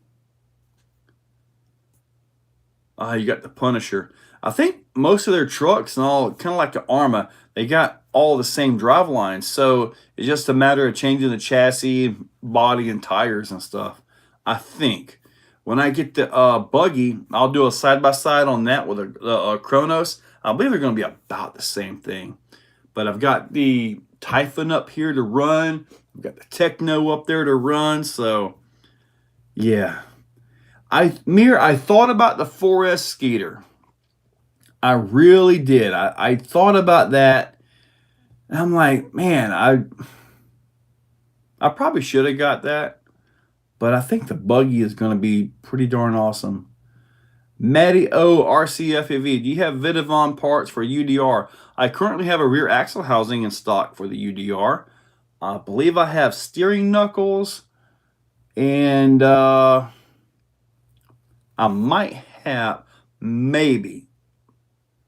You got the Punisher. I think most of their trucks and all, kind of like the Arma, they got all the same drive lines. So it's just a matter of changing the chassis, body, and tires and stuff. I think. When I get the buggy, I'll do a side-by-side on that with a Kronos. I believe they're going to be about the same thing. But I've got the Typhon up here to run. I've got the Techno up there to run. So, yeah. I thought about the 4S Skeeter. I really did. I thought about that. And I'm like, man, I probably should have got that. But I think the buggy is going to be pretty darn awesome. Matty O RCFAV, do you have Vidavon parts for UDR? I currently have a rear axle housing in stock for the UDR. I believe I have steering knuckles. And I might have, maybe,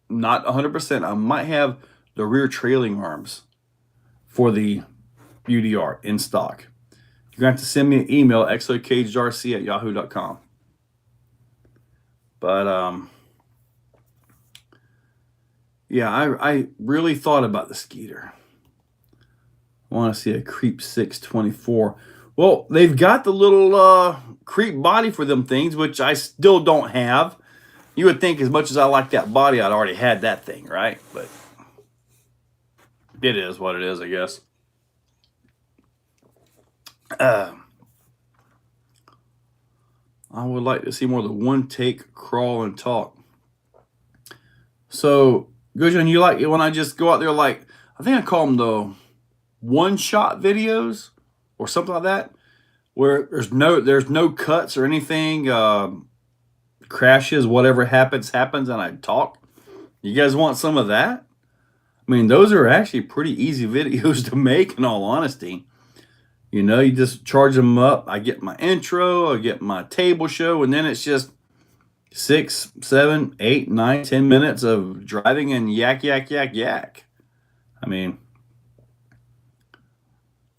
not 100%, I might have the rear trailing arms for the UDR in stock. You're going to have to send me an email, exocagedrc@yahoo.com. But, yeah, I really thought about the Skeeter. I want to see a Creep 624. Well, they've got the little Creep body for them things, which I still don't have. You would think as much as I like that body, I'd already had that thing, right? But it is what it is, I guess. I would like to see more of the one take crawl and talk. So, Gujan, you like it when I just go out there like, I think I call them the one-shot videos or something like that, where there's no cuts or anything, crashes, whatever happens, and I talk. You guys want some of that? I mean, those are actually pretty easy videos to make, in all honesty. You know, you just charge them up. I get my intro, I get my table show, and then it's just 6, 7, 8, 9, 10 minutes of driving and yak. I mean,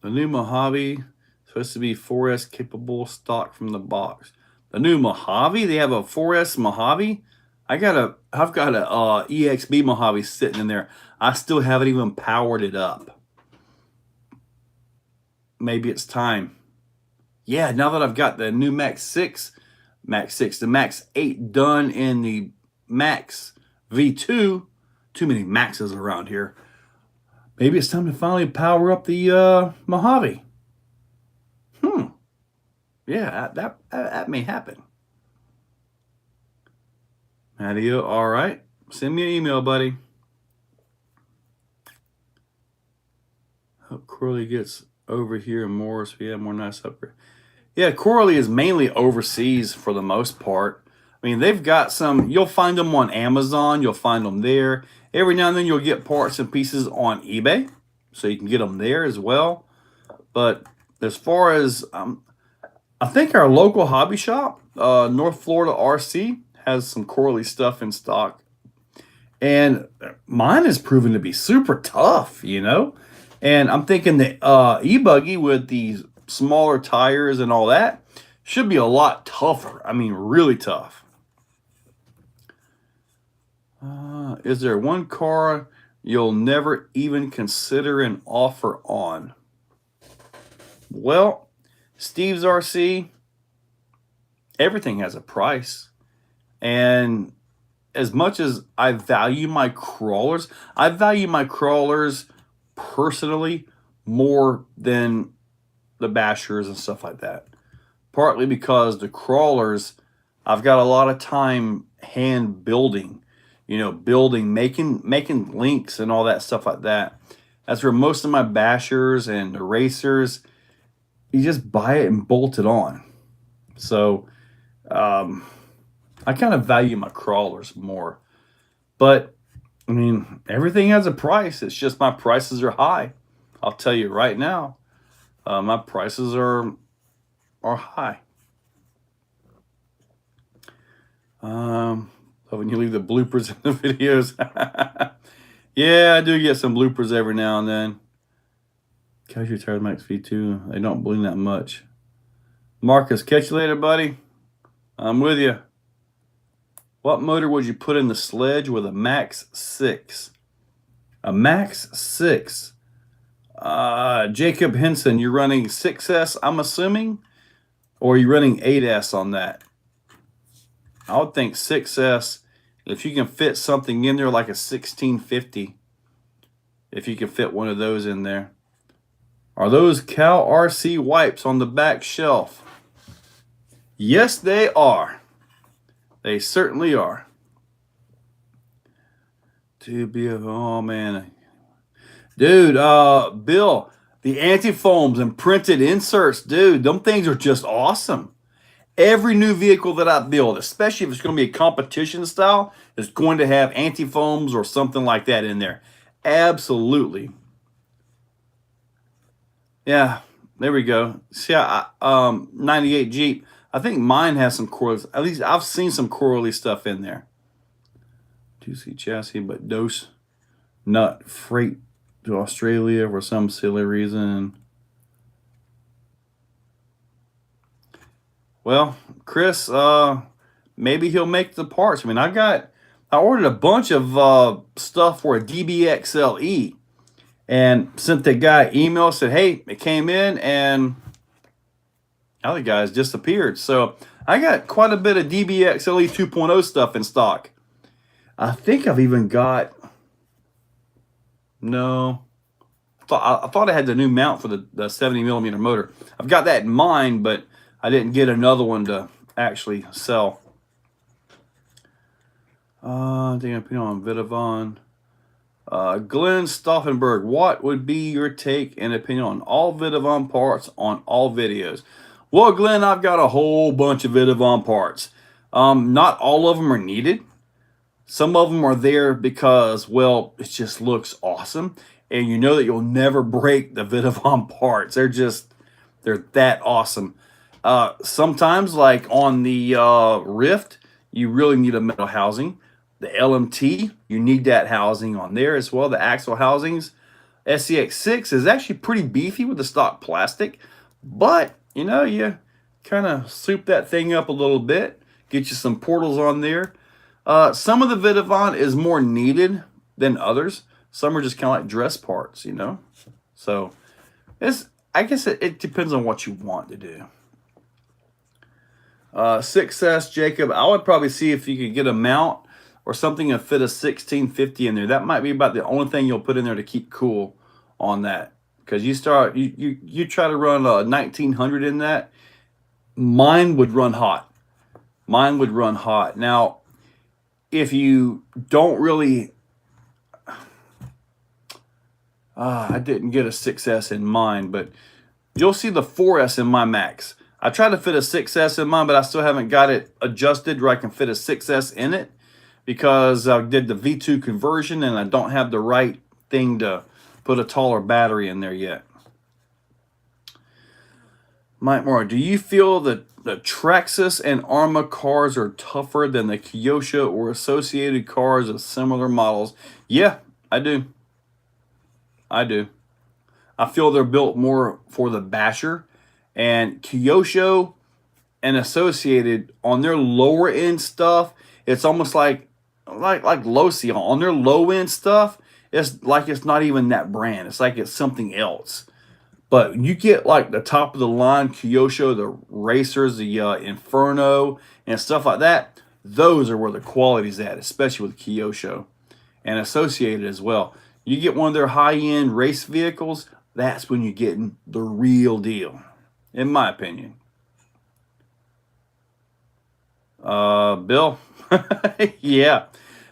the new Mojave supposed to be 4S capable stock from the box. The new Mojave, they have a 4S Mojave. I've got a EXB Mojave sitting in there. I still haven't even powered it up. Maybe it's time. Yeah, now that I've got the new Max 6, the Max 8 done in the Max V2, too many Maxes around here. Maybe it's time to finally power up the Mojave. Yeah, that may happen. Adio, all right. Send me an email, buddy. Hope Corley gets over here in Morris. We have more nice up here. Yeah, Coralie is mainly overseas for the most part. I mean, they've got some, you'll find them on Amazon, you'll find them there. Every now and then you'll get parts and pieces on eBay, so you can get them there as well. But as far as, I think our local hobby shop, North Florida RC, has some Coralie stuff in stock. And mine has proven to be super tough, you know? And I'm thinking the e-buggy with these smaller tires and all that should be a lot tougher. I mean, really tough. Is there one car you'll never even consider an offer on? Well, Steve's RC, everything has a price. And as much as I value my crawlers, I value my crawlers personally more than the bashers and stuff like that. Partly because the crawlers, I've got a lot of time hand building, you know, making links and all that stuff like that. That's where most of my bashers and erasers, you just buy it and bolt it on. So I kind of value my crawlers more. But I mean, everything has a price. It's just my prices are high. I'll tell you right now, my prices are high. When you leave the bloopers in the videos. Yeah, I do get some bloopers every now and then. Catch your tires Max V2. They don't bling that much. Marcus, catch you later, buddy. I'm with you. What motor would you put in the sledge with a Max 6? A Max 6. Jacob Henson, you're running 6S, I'm assuming? Or are you running 8S on that? I would think 6S, if you can fit something in there like a 1650, if you can fit one of those in there. Are those Cal RC wipes on the back shelf? Yes, they are. They certainly are. Oh man. Dude, Bill, the anti-foams and printed inserts, dude, them things are just awesome. Every new vehicle that I build, especially if it's going to be a competition style, is going to have anti-foams or something like that in there. Absolutely. Yeah, there we go. See, 98 Jeep. I think mine has some Coralie. At least I've seen some Coralie stuff in there. 2C chassis, but dose nut freight to Australia for some silly reason. Well, Chris, maybe he'll make the parts. I mean, I ordered a bunch of stuff for a DBXLE and sent the guy email, said, hey, it came in, and now the guy's disappeared. So I got quite a bit of DBXLE 2.0 stuff in stock. I think I've even got, no, I thought I had the new mount for the 70 millimeter motor. I've got that in mind, but I didn't get another one to actually sell. I think I'm putting on Vidavon. Glenn Stauffenberg, what would be your take and opinion on all Vidavon parts on all videos? Well, Glenn, I've got a whole bunch of Vidavon parts. Not all of them are needed. Some of them are there because, well, it just looks awesome. And you know that you'll never break the Vidavon parts. They're that awesome. Sometimes, like on the Rift, you really need a metal housing. The LMT, you need that housing on there as well, the axle housings. SCX6 is actually pretty beefy with the stock plastic, but, you know, you kind of soup that thing up a little bit, get you some portals on there. Some of the Vidavon is more needed than others. Some are just kind of like dress parts, you know. So, I guess it depends on what you want to do. 6S, Jacob, I would probably see if you could get a mount or something and fit a 1650 in there. That might be about the only thing you'll put in there to keep cool on that. Because you try to run a 1900 in that, mine would run hot. Mine would run hot. Now, if you don't really, I didn't get a 6S in mine, but you'll see the 4S in my Max. I tried to fit a 6S in mine, but I still haven't got it adjusted where I can fit a 6S in it because I did the V2 conversion and I don't have the right thing to put a taller battery in there yet. Mike Moore, do you feel that the Traxxas and Arrma cars are tougher than the Kyosho or associated cars of similar models? Yeah, I do. I do. I feel they're built more for the basher, and Kyosho and associated on their lower end stuff, it's almost like Losi on their low end stuff. It's like it's not even that brand. It's like it's something else. But you get like the top of the line Kyosho, the racers, the Inferno, and stuff like that. Those are where the quality's at, especially with Kyosho and associated as well. You get one of their high-end race vehicles, that's when you're getting the real deal, in my opinion. Bill, yeah,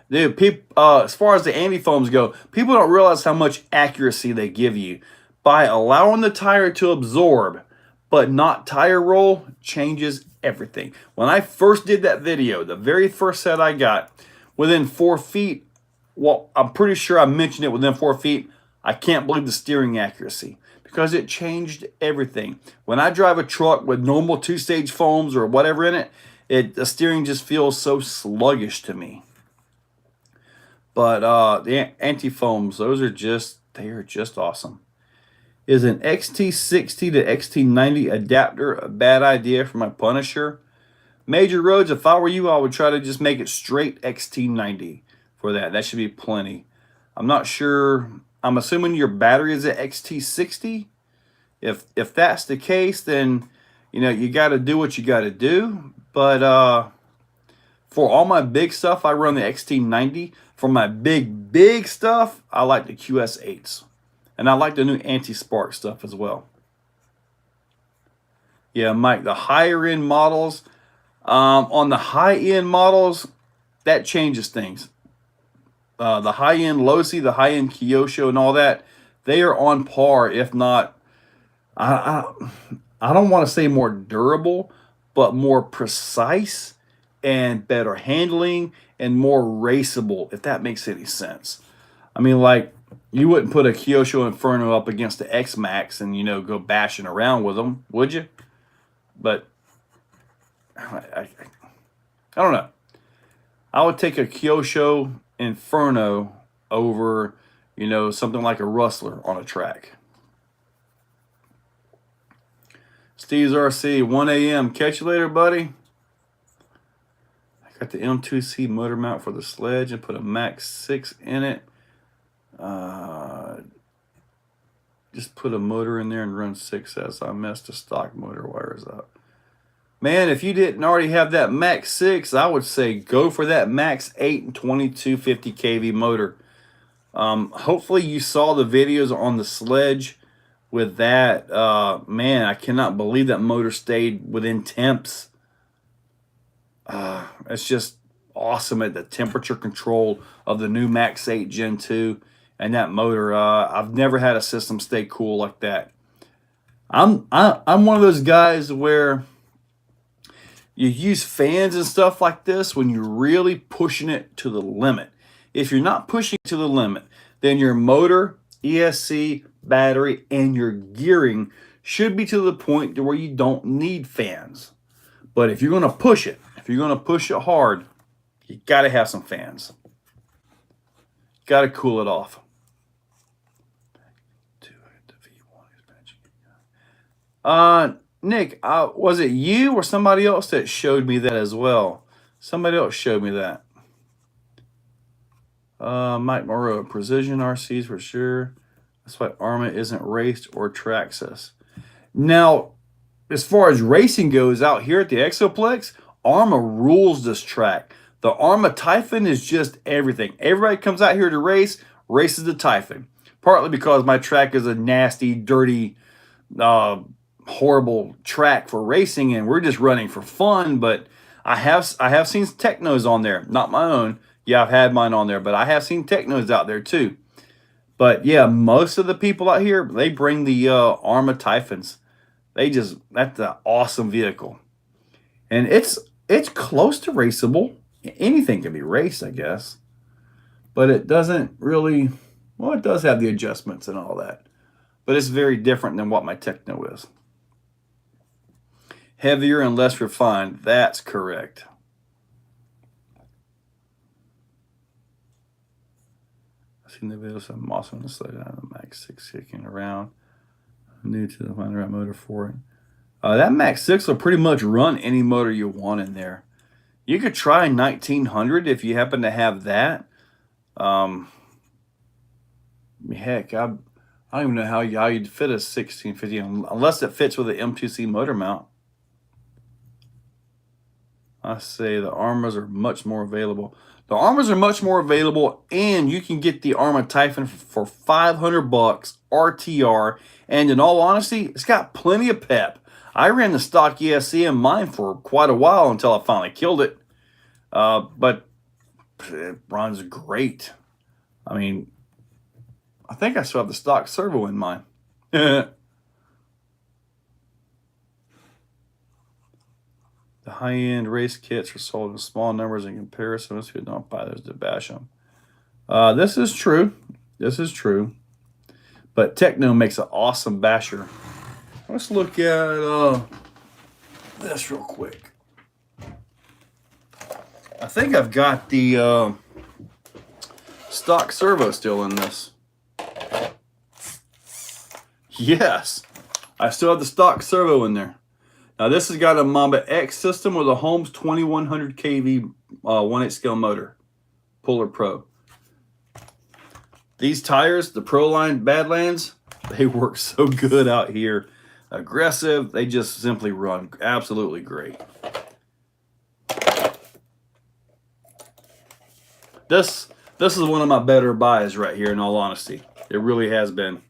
dude. As far as the anti-foams go, people don't realize how much accuracy they give you by allowing the tire to absorb, but not tire roll. Changes everything. When I first did that video, the very first set I got, within 4 feet. Well, I'm pretty sure I mentioned it within 4 feet. I can't believe the steering accuracy because it changed everything. When I drive a truck with normal 2-stage foams or whatever in it, the steering just feels so sluggish to me. But the anti-foams, they are just awesome. Is an XT60 to XT90 adapter a bad idea for my Punisher? Major roads, if I were you, I would try to just make it straight XT90 for that. That should be plenty. I'm not sure. I'm assuming your battery is at XT60. If that's the case, then you got to do what you got to do. But for all my big stuff, I run the XT90. For my big stuff, I like the QS8s. And I like the new anti-spark stuff as well. Yeah, Mike, the higher end models, on the high end models, that changes things. The high end Losi, the high end Kyosho, and all that, they are on par, if not, I don't want to say more durable, but more precise and better handling and more raceable, if that makes any sense. I mean, like, you wouldn't put a Kyosho Inferno up against the X-Max and, go bashing around with them, would you? But I don't know. I would take a Kyosho Inferno over, something like a Rustler on a track. Steve's RC, 1 a.m. Catch you later, buddy. I got the M2C motor mount for the sledge and put a Max 6 in it. Just put a motor in there and run 6S. I messed the stock motor wires up. Man, if you didn't already have that Max 6, I would say go for that Max 8 and 2250 kV motor. Hopefully you saw the videos on the sledge with that. Man, I cannot believe that motor stayed within temps. It's just awesome at the temperature control of the new Max 8 Gen 2. And that motor, I've never had a system stay cool like that. I'm one of those guys where you use fans and stuff like this when you're really pushing it to the limit. If you're not pushing it to the limit, then your motor, ESC, battery, and your gearing should be to the point to where you don't need fans. But if you're going to push it, hard, you got to have some fans. Got to cool it off. Nick, was it you or somebody else that showed me that as well? Somebody else showed me that. Mike Moreau, Precision RCs for sure. That's why Arrma isn't raced or Traxxas. Now, as far as racing goes out here at the Exoplex, Arrma rules this track. The Arrma Typhon is just everything. Everybody comes out here to races the Typhon. Partly because my track is a nasty, dirty, horrible track for racing, and we're just running for fun. But I have seen Technos on there, not my own. Yeah, I've had mine on there, but I have seen Technos out there too. But yeah, most of the people out here, they bring the Arrma Typhons. That's an awesome vehicle. And it's close to raceable. Anything can be raced, I guess. But it doesn't really, well, it does have the adjustments and all that. But it's very different than what my Techno is. Heavier and less refined. That's correct. I've seen the videos. I'm also going to slow down the Max 6 kicking around. I'm new to the find the right motor for it. That Max 6 will pretty much run any motor you want in there. You could try 1900 if you happen to have that. Heck, I don't even know how you'd fit a 1650 unless it fits with an M2C motor mount. I say the Armas are much more available. The Armas are much more available, and you can get the Arma Typhon for $500 RTR. And in all honesty, it's got plenty of pep. I ran the stock ESC in mine for quite a while until I finally killed it. But it runs great. I mean, I think I still have the stock servo in mine. The high-end race kits are sold in small numbers in comparison. Most people don't buy those to bash them. This is true. This is true. But Techno makes an awesome basher. Let's look at this real quick. I think I've got the stock servo still in this. Yes, I still have the stock servo in there. Now this has got a Mamba X system with a Holmes 2100 kV 1/8 scale motor, Puller Pro. These tires, the Proline Badlands, they work so good out here. Aggressive, they just simply run absolutely great. This is one of my better buys right here, in all honesty. It really has been.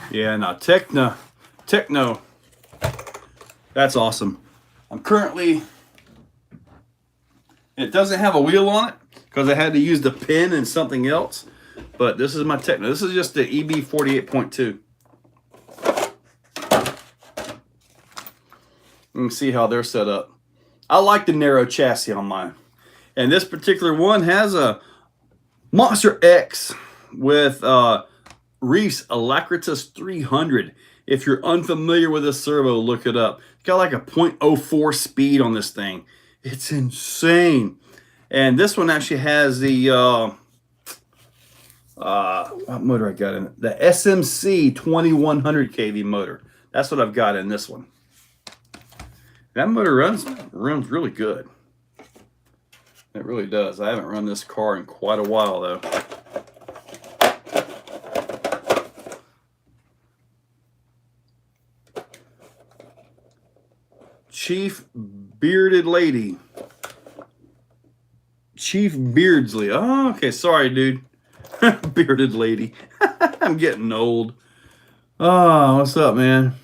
Yeah, now Techno, that's awesome. I'm currently, it doesn't have a wheel on it because I had to use the pin and something else, but this is my Techno. This is just the EB 48.2. You can see how they're set up. I like the narrow chassis on mine. And this particular one has a Monster X with Reese Alacritus 300. If you're unfamiliar with this servo, look it up. It's got like a 0.04 speed on this thing. It's insane. And this one actually has the what motor I got in it? The SMC 2100 kV motor. That's what I've got in this one. That motor runs really good. It really does. I haven't run this car in quite a while though. Chief Bearded Lady. Chief Beardsley. Oh, okay. Sorry, dude. Bearded Lady. I'm getting old. Oh, what's up, man?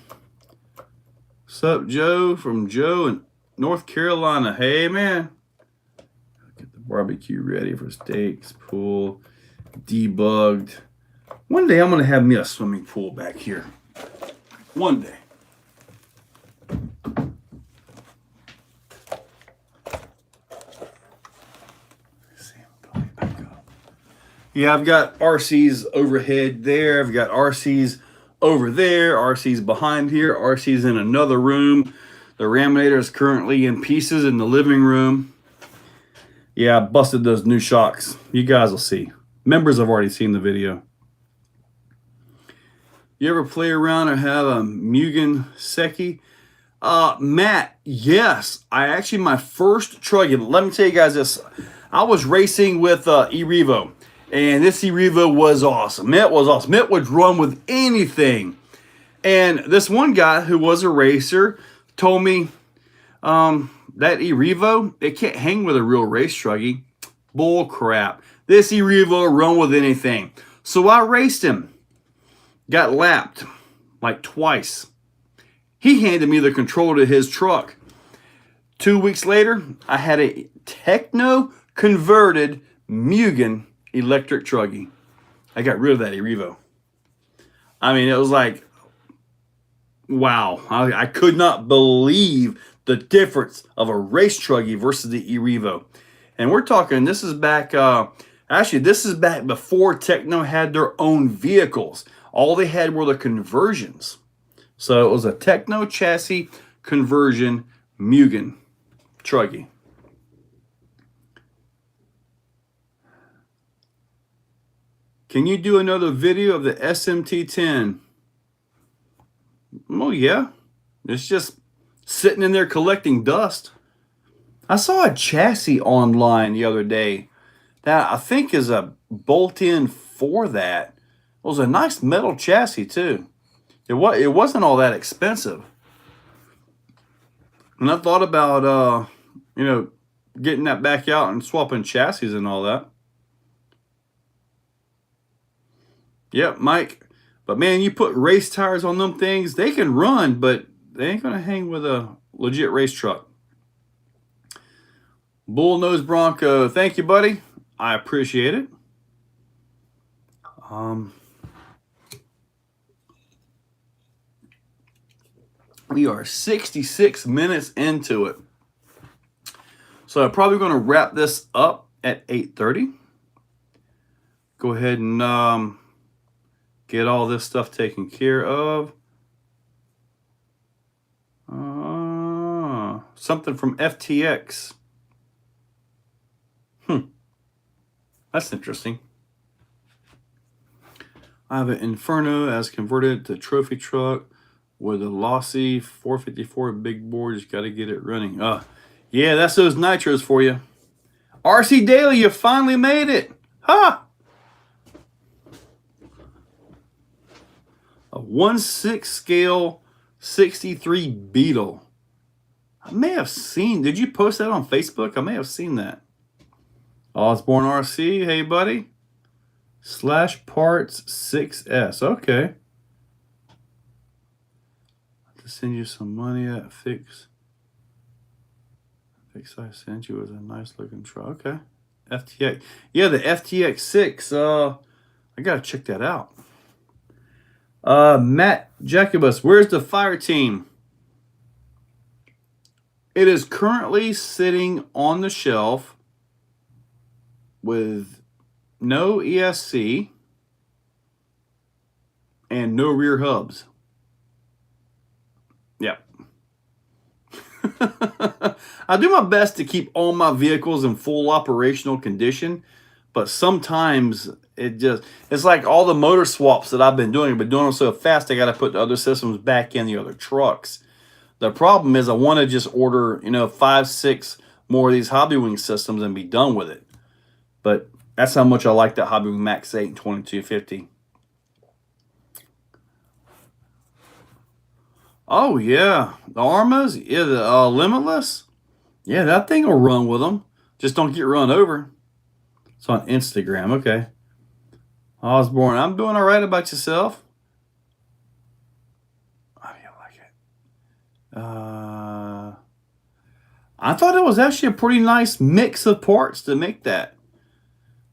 What's up, Joe? From Joe in North Carolina. Hey, man. Get the barbecue ready for steaks, pool, debugged. One day I'm going to have me a swimming pool back here. One day. Yeah, I've got RCs overhead there. I've got RCs over there. RCs behind here. RCs in another room. The Raminator is currently in pieces in the living room. Yeah, I busted those new shocks. You guys will see. Members have already seen the video. You ever play around or have a Mugen Seki? Matt, yes. My first truck, let me tell you guys this. I was racing with E-Revo. And this E-Revo was awesome. It was awesome. It would run with anything. And this one guy who was a racer told me that E-Revo, it can't hang with a real race truggy. Bull crap. This E-Revo run with anything. So I raced him. Got lapped like twice. He handed me the controller to his truck. 2 weeks later, I had a Techno converted Mugen electric truggy. I got rid of that eRevo. I mean, it was like, wow. I could not believe the difference of a race truggy versus the eRevo. And we're talking, this is back, actually, this is back before Techno had their own vehicles. All they had were the conversions. So it was a Techno chassis conversion Mugen truggy. Can you do another video of the SMT-10? Oh, yeah. It's just sitting in there collecting dust. I saw a chassis online the other day that I think is a bolt-in for that. It was a nice metal chassis, too. It wasn't all that expensive. And I thought about, you know, getting that back out and swapping chassis and all that. Yep, Mike. But man, you put race tires on them things, they can run, but they ain't going to hang with a legit race truck. Bullnose Bronco, thank you, buddy. I appreciate it. We are 66 minutes into it. So I'm probably going to wrap this up at 8:30. Go ahead and get all this stuff taken care of. Something from FTX. That's interesting. I have an Inferno as converted to trophy truck with a lossy 454 big board. Just got to get it running. Yeah, that's those nitros for you. RC Daily, you finally made it. Ha! A 1/6 scale 63 Beetle. I may have seen, did you post that on Facebook? I may have seen that. Osborne RC, hey buddy. Slash Parts 6S, okay. I'll to send you some money at Fix. I sent you was a nice looking truck. Okay. FTX. Yeah, the FTX 6. I gotta check that out. Matt Jacobus, where's the fire team? It is currently sitting on the shelf with no ESC and no rear hubs. Yep. I do my best to keep all my vehicles in full operational condition, but sometimes it's like all the motor swaps that I've been doing. I've been doing them so fast, I got to put the other systems back in the other trucks. The problem is I want to just order, 5, 6 more of these Hobby Wing systems and be done with it. But that's how much I like that Hobby Wing Max 8 and 2250. Oh, yeah. The Armas? Yeah, the Limitless? Yeah, that thing will run with them. Just don't get run over. It's on Instagram. Okay. Osborne, I'm doing all right. About yourself? How do you like it? I thought it was actually a pretty nice mix of parts to make that.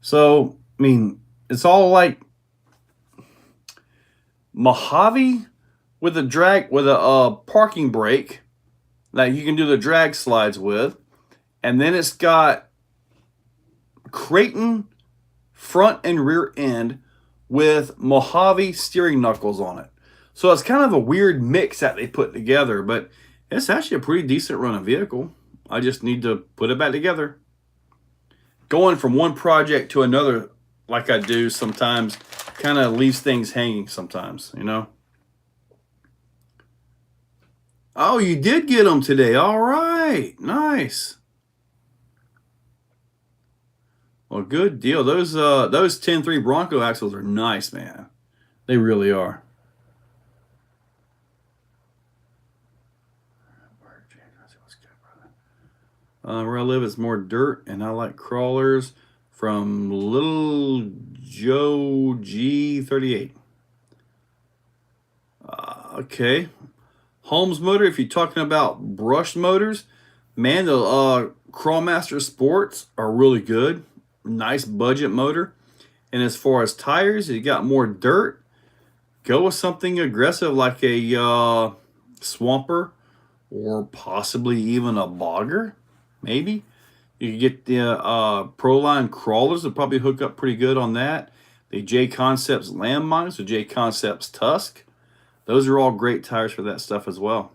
So, I mean, it's all like Mojave with a parking brake that you can do the drag slides with. And then it's got Creighton front and rear end with Mojave steering knuckles on it. So it's kind of a weird mix that they put together, but it's actually a pretty decent running vehicle. I just need to put it back together. Going from one project to another, like I do sometimes, kind of leaves things hanging sometimes, Oh, you did get them today. All right. Nice. Well, good deal. Those 10.3 Bronco axles are nice, man. They really are. Where I live, it's more dirt, and I like crawlers from Little Joe G38. Okay. Holmes motor, if you're talking about brushed motors, man, the Crawlmaster Sports are really good. Nice budget motor. And as far as tires, you got more dirt, go with something aggressive like a swamper or possibly even a bogger, maybe. You can get the Proline crawlers that probably hook up pretty good on that. The J Concepts landmines, the J Concepts Tusk. Those are all great tires for that stuff as well.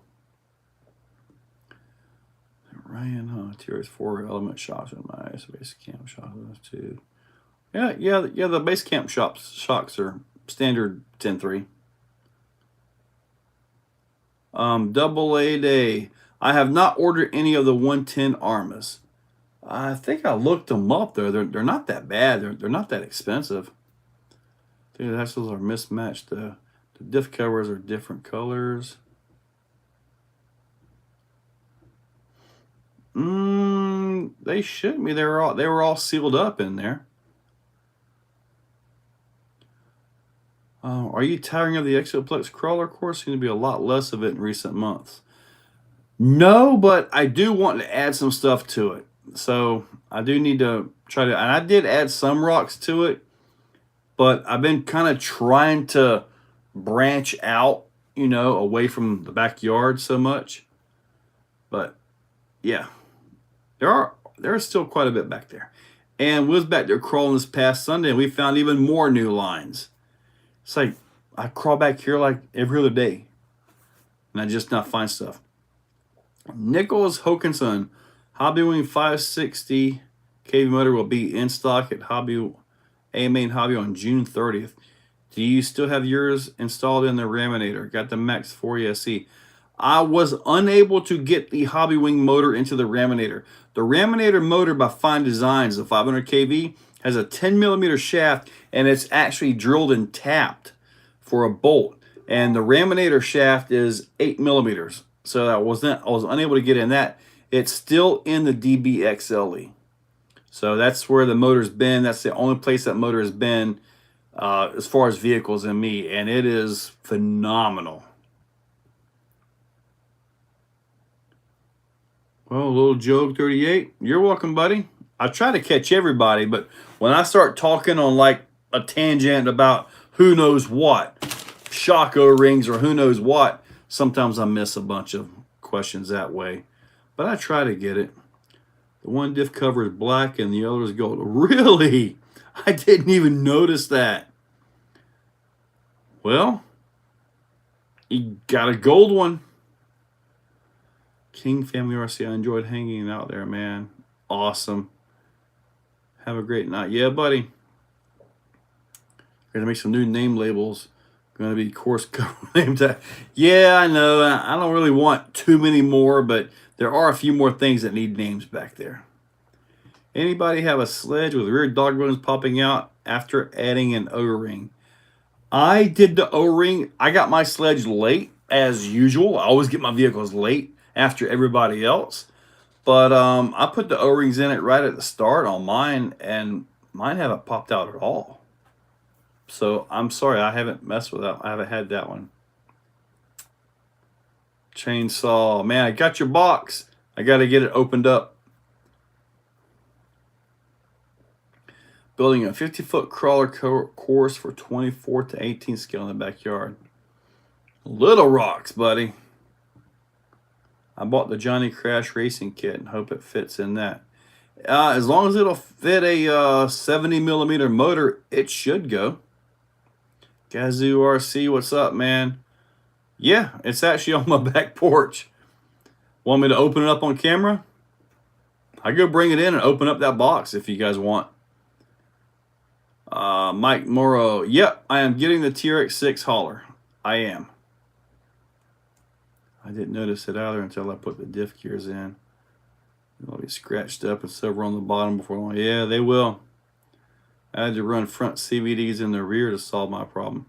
Ryan, Tiers 4 element shocks on my base camp shocks too. Yeah. The base camp shocks are standard 10.3. Double A day. I have not ordered any of the 110 Armas. I think I looked them up there. They're not that bad. They're not that expensive. The axles are mismatched. The diff covers are different colors. They shouldn't be. They were all sealed up in there. Are you tiring of the Exoplex crawler course? Seems to be a lot less of it in recent months. No, but I do want to add some stuff to it. So I do need to try to, and I did add some rocks to it, but I've been kind of trying to branch out, away from the backyard so much. But yeah, there's still quite a bit back there. And we was back there crawling this past Sunday, and we found even more new lines. It's like I crawl back here like every other day, and I just not find stuff. Nicholas Hokinson, Hobbywing 560 kV motor will be in stock at Main Hobby on June 30th. Do you still have yours installed in the Raminator? Got the Max 4 SE. I was unable to get the Hobbywing motor into the Raminator. The Raminator motor by Fine Designs, the 500 kV, has a 10 millimeter shaft, and it's actually drilled and tapped for a bolt. And the Raminator shaft is 8 millimeters. So I was unable to get in that. It's still in the DBXLE. So that's where the motor's been. That's the only place that motor has been as far as vehicles and me. And it is phenomenal. Well, little Joke 38, you're welcome, buddy. I try to catch everybody, but when I start talking on like a tangent about who knows what, shock O-rings or who knows what, sometimes I miss a bunch of questions that way. But I try to get it. The one diff cover is black and the other is gold. Really? I didn't even notice that. Well, you got a gold one. King Family RC, I enjoyed hanging out there, man. Awesome. Have a great night. Yeah, buddy. Gonna make some new name labels. Gonna be course cover name tag. Yeah, I know. I don't really want too many more, but there are a few more things that need names back there. Anybody have a sledge with rear dog bones popping out after adding an O-ring? I did the O-ring. I got my sledge late, as usual. I always get my vehicles late after everybody else. But I put the O-rings in it right at the start on mine, and mine haven't popped out at all. So I'm sorry, I haven't messed with that. I haven't had that one. Chainsaw. Man, I got your box. I got to get it opened up. Building a 50-foot crawler course for 24 to 18 scale in the backyard. Little rocks, buddy. I bought the Johnny Crash Racing kit and hope it fits in that. As long as it'll fit a 70 millimeter motor, it should go. Gazoo RC, what's up, man? Yeah, it's actually on my back porch. Want me to open it up on camera? I go bring it in and open up that box if you guys want. Mike Morrow, yep, I am getting the TRX6 hauler. I am. I didn't notice it either until I put the diff gears in. They'll be scratched up and silver on the bottom before long. Yeah, they will. I had to run front CVDs in the rear to solve my problem.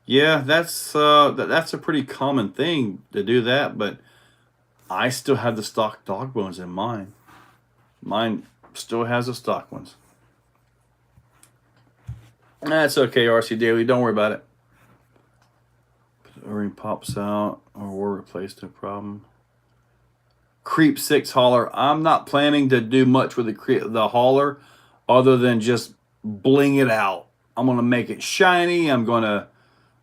Yeah, that's a pretty common thing to do that, but I still have the stock dog bones in mine. Mine still has the stock ones. That's okay, RC Daily. Don't worry about it. The O-ring pops out or were replaced, no problem. Creep 6 hauler. I'm not planning to do much with the hauler other than just bling it out. I'm gonna make it shiny. I'm gonna,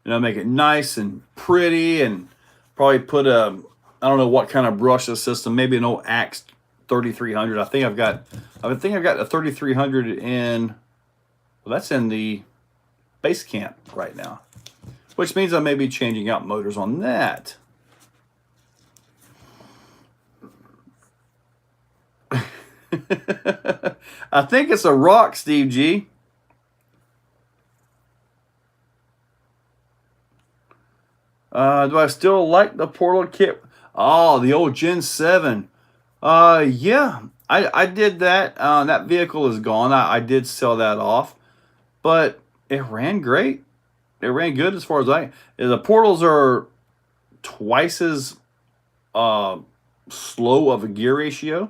make it nice and pretty, and probably put a, I don't know what kind of brush system, maybe an old Axe 3300. I think I've got a 3300 in. Well, that's in the base camp right now, which means I may be changing out motors on that. I think it's a rock, Steve G. Do I still like the portal kit? Oh, the old Gen 7. Yeah, I did that. That vehicle is gone. I did sell that off, but it ran great. It ran good as far as the portals are twice as slow of a gear ratio.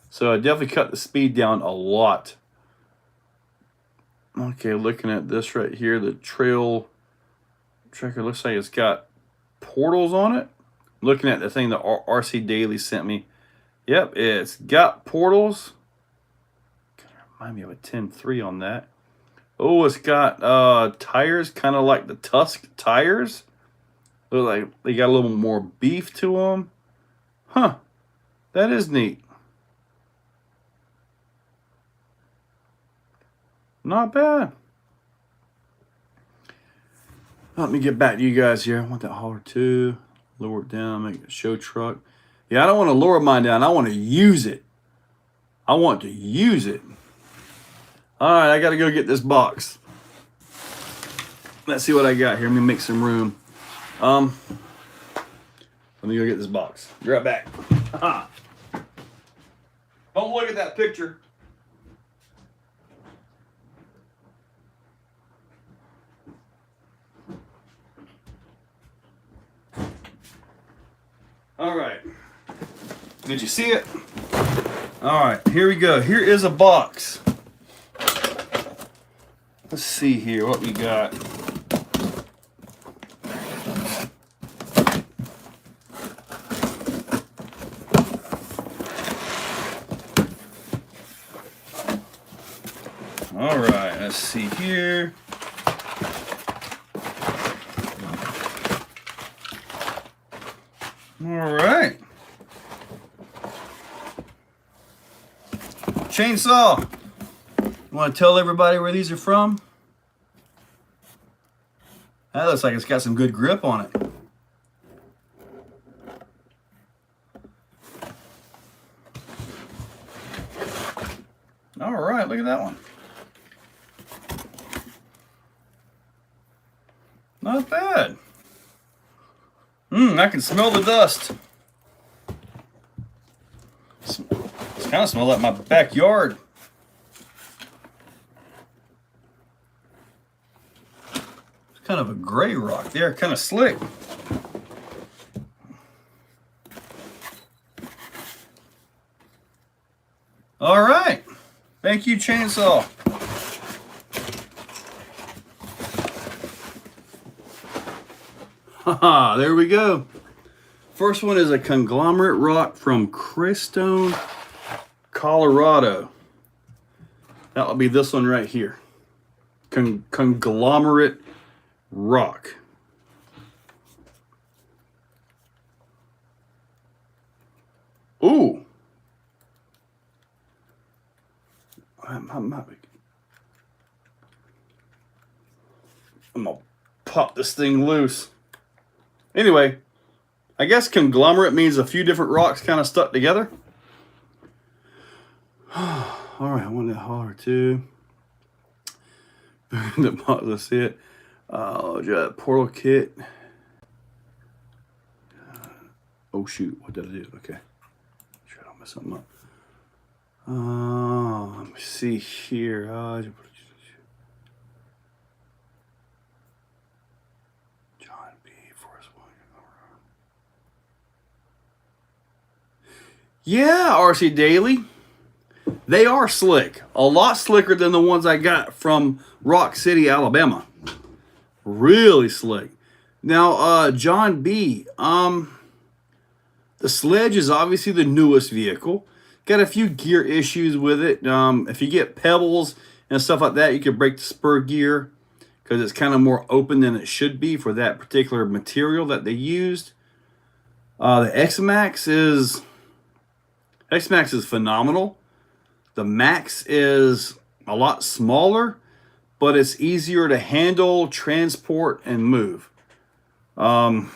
So I definitely cut the speed down a lot. Okay, looking at this right here, the trail tracker looks like it's got portals on it. Looking at the thing that RC Daily sent me. Yep, it's got portals. Remind me of a 10.3 on that. Oh, it's got tires, kind of like the Tusk tires. Look like they got a little more beef to them. Huh, that is neat. Not bad. Let me get back to you guys here. I want that hauler too. Lower it down, make it a show truck. Yeah, I don't want to lower mine down. I want to use it. I want to use it. All right, I got to go get this box. Let's see what I got here. Let me make some room. Let me go get this box. Be right back. Don't look at that picture. All right. Did you see it? All right, here we go. Here is a box. Let's see here what we got. All right, let's see here. All right. Chainsaw. You want to tell everybody where these are from? That looks like it's got some good grip on it. All right, look at that one. Not bad. I can smell the dust. It's kind of smells like my backyard. It's kind of a gray rock there, kind of slick. All right. Thank you, Chainsaw. Haha, there we go. First one is a conglomerate rock from Crestone, Colorado. That will be this one right here. Conglomerate rock. Ooh. I'm gonna pop this thing loose. Anyway, I guess conglomerate means a few different rocks kind of stuck together. All right, I want that hauler too. Let's see it. Portal kit. Oh shoot, what did I do? Okay, try to mess something up. Let me see here. Yeah, RC Daily. They are slick. A lot slicker than the ones I got from Rock City, Alabama. Really slick. Now, John B. The Sledge is obviously the newest vehicle. Got a few gear issues with it. If you get pebbles and stuff like that. You could break the spur gear because it's kind of more open than it should be for that particular material that they used. The Exomax is phenomenal. The Max is a lot smaller, but it's easier to handle, transport, and move. I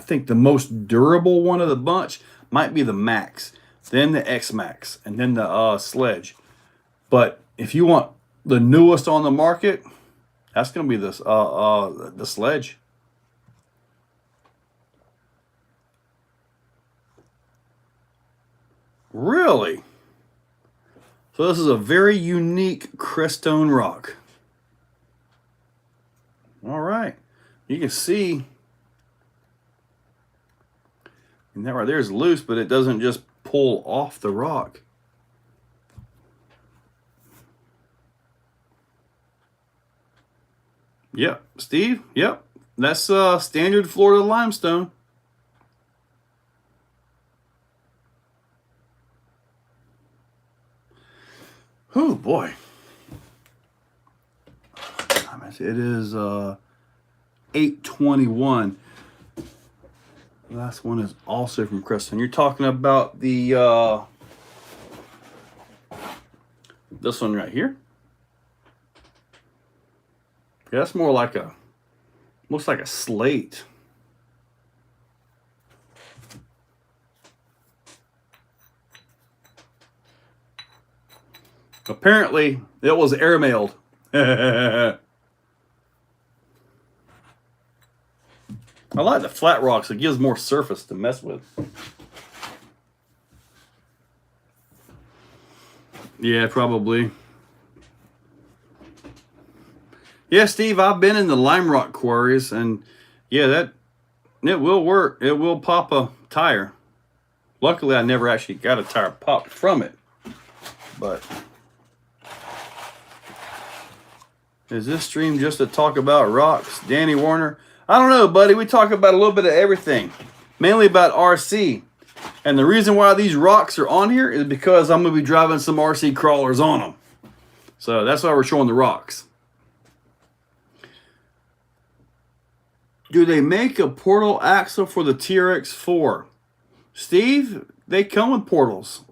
think the most durable one of the bunch might be the Max, then the X-Max, and then the Sledge. But if you want the newest on the market, that's going to be the Sledge. Really? So this is a very unique crestone rock. All right. You can see, and that right there is loose, but it doesn't just pull off the rock. Yep, Steve, yep. That's standard Florida limestone. Oh boy. It is 8:21. The last one is also from Crestone. You're talking about the this one right here. Yeah, that's more like looks like a slate. Apparently, it was airmailed. I like the flat rocks. It gives more surface to mess with. Yeah, probably. Yeah, Steve, I've been in the lime rock quarries, and yeah, it will work. It will pop a tire. Luckily, I never actually got a tire popped from it. But is this stream just to talk about rocks, Danny Warner? I don't know, buddy. We talk about a little bit of everything, mainly about RC. And the reason why these rocks are on here is because I'm going to be driving some RC crawlers on them. So that's why we're showing the rocks. Do they make a portal axle for the TRX4? Steve, they come with portals.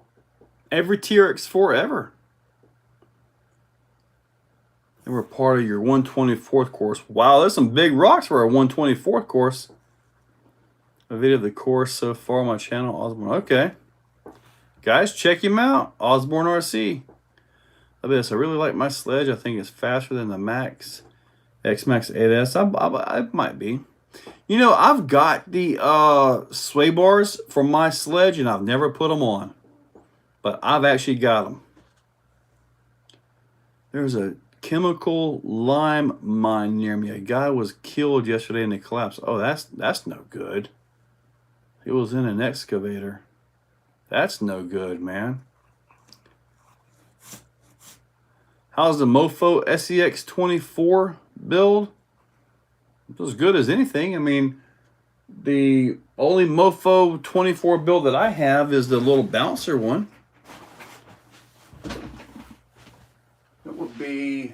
Every TRX4 ever. They were part of your 124th course. Wow, there's some big rocks for a 124th course. A video of the course so far on my channel, Osborne. Okay. Guys, check him out. Osborne RC. I really like my sledge. I think it's faster than the Max. X-Max 8S. I might be. You know, I've got the sway bars for my sledge, and I've never put them on. But I've actually got them. There's a chemical lime mine near me. A guy was killed yesterday in the collapse. Oh, that's no good. He was in an excavator. That's no good, man. How's the Mofo SEX 24 build? It's as good as anything. I mean, the only Mofo 24 build that I have is the little bouncer one. It would be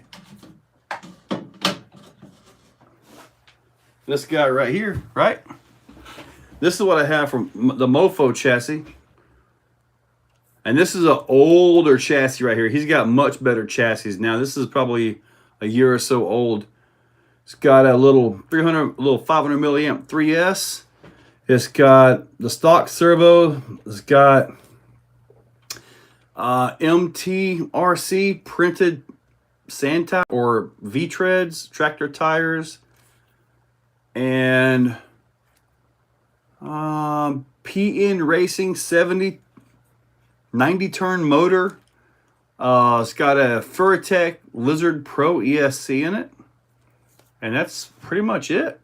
this guy right here, right? This is what I have from the Mofo chassis. And this is an older chassis right here. He's got much better chassis now. This is probably a year or so old. It's got a little 500 milliamp 3S. It's got the stock servo. It's got MTRC printed sand tire or V-treads, tractor tires, and PN Racing 90 turn motor. It's got a Furatech Lizard Pro ESC in it. And that's pretty much it.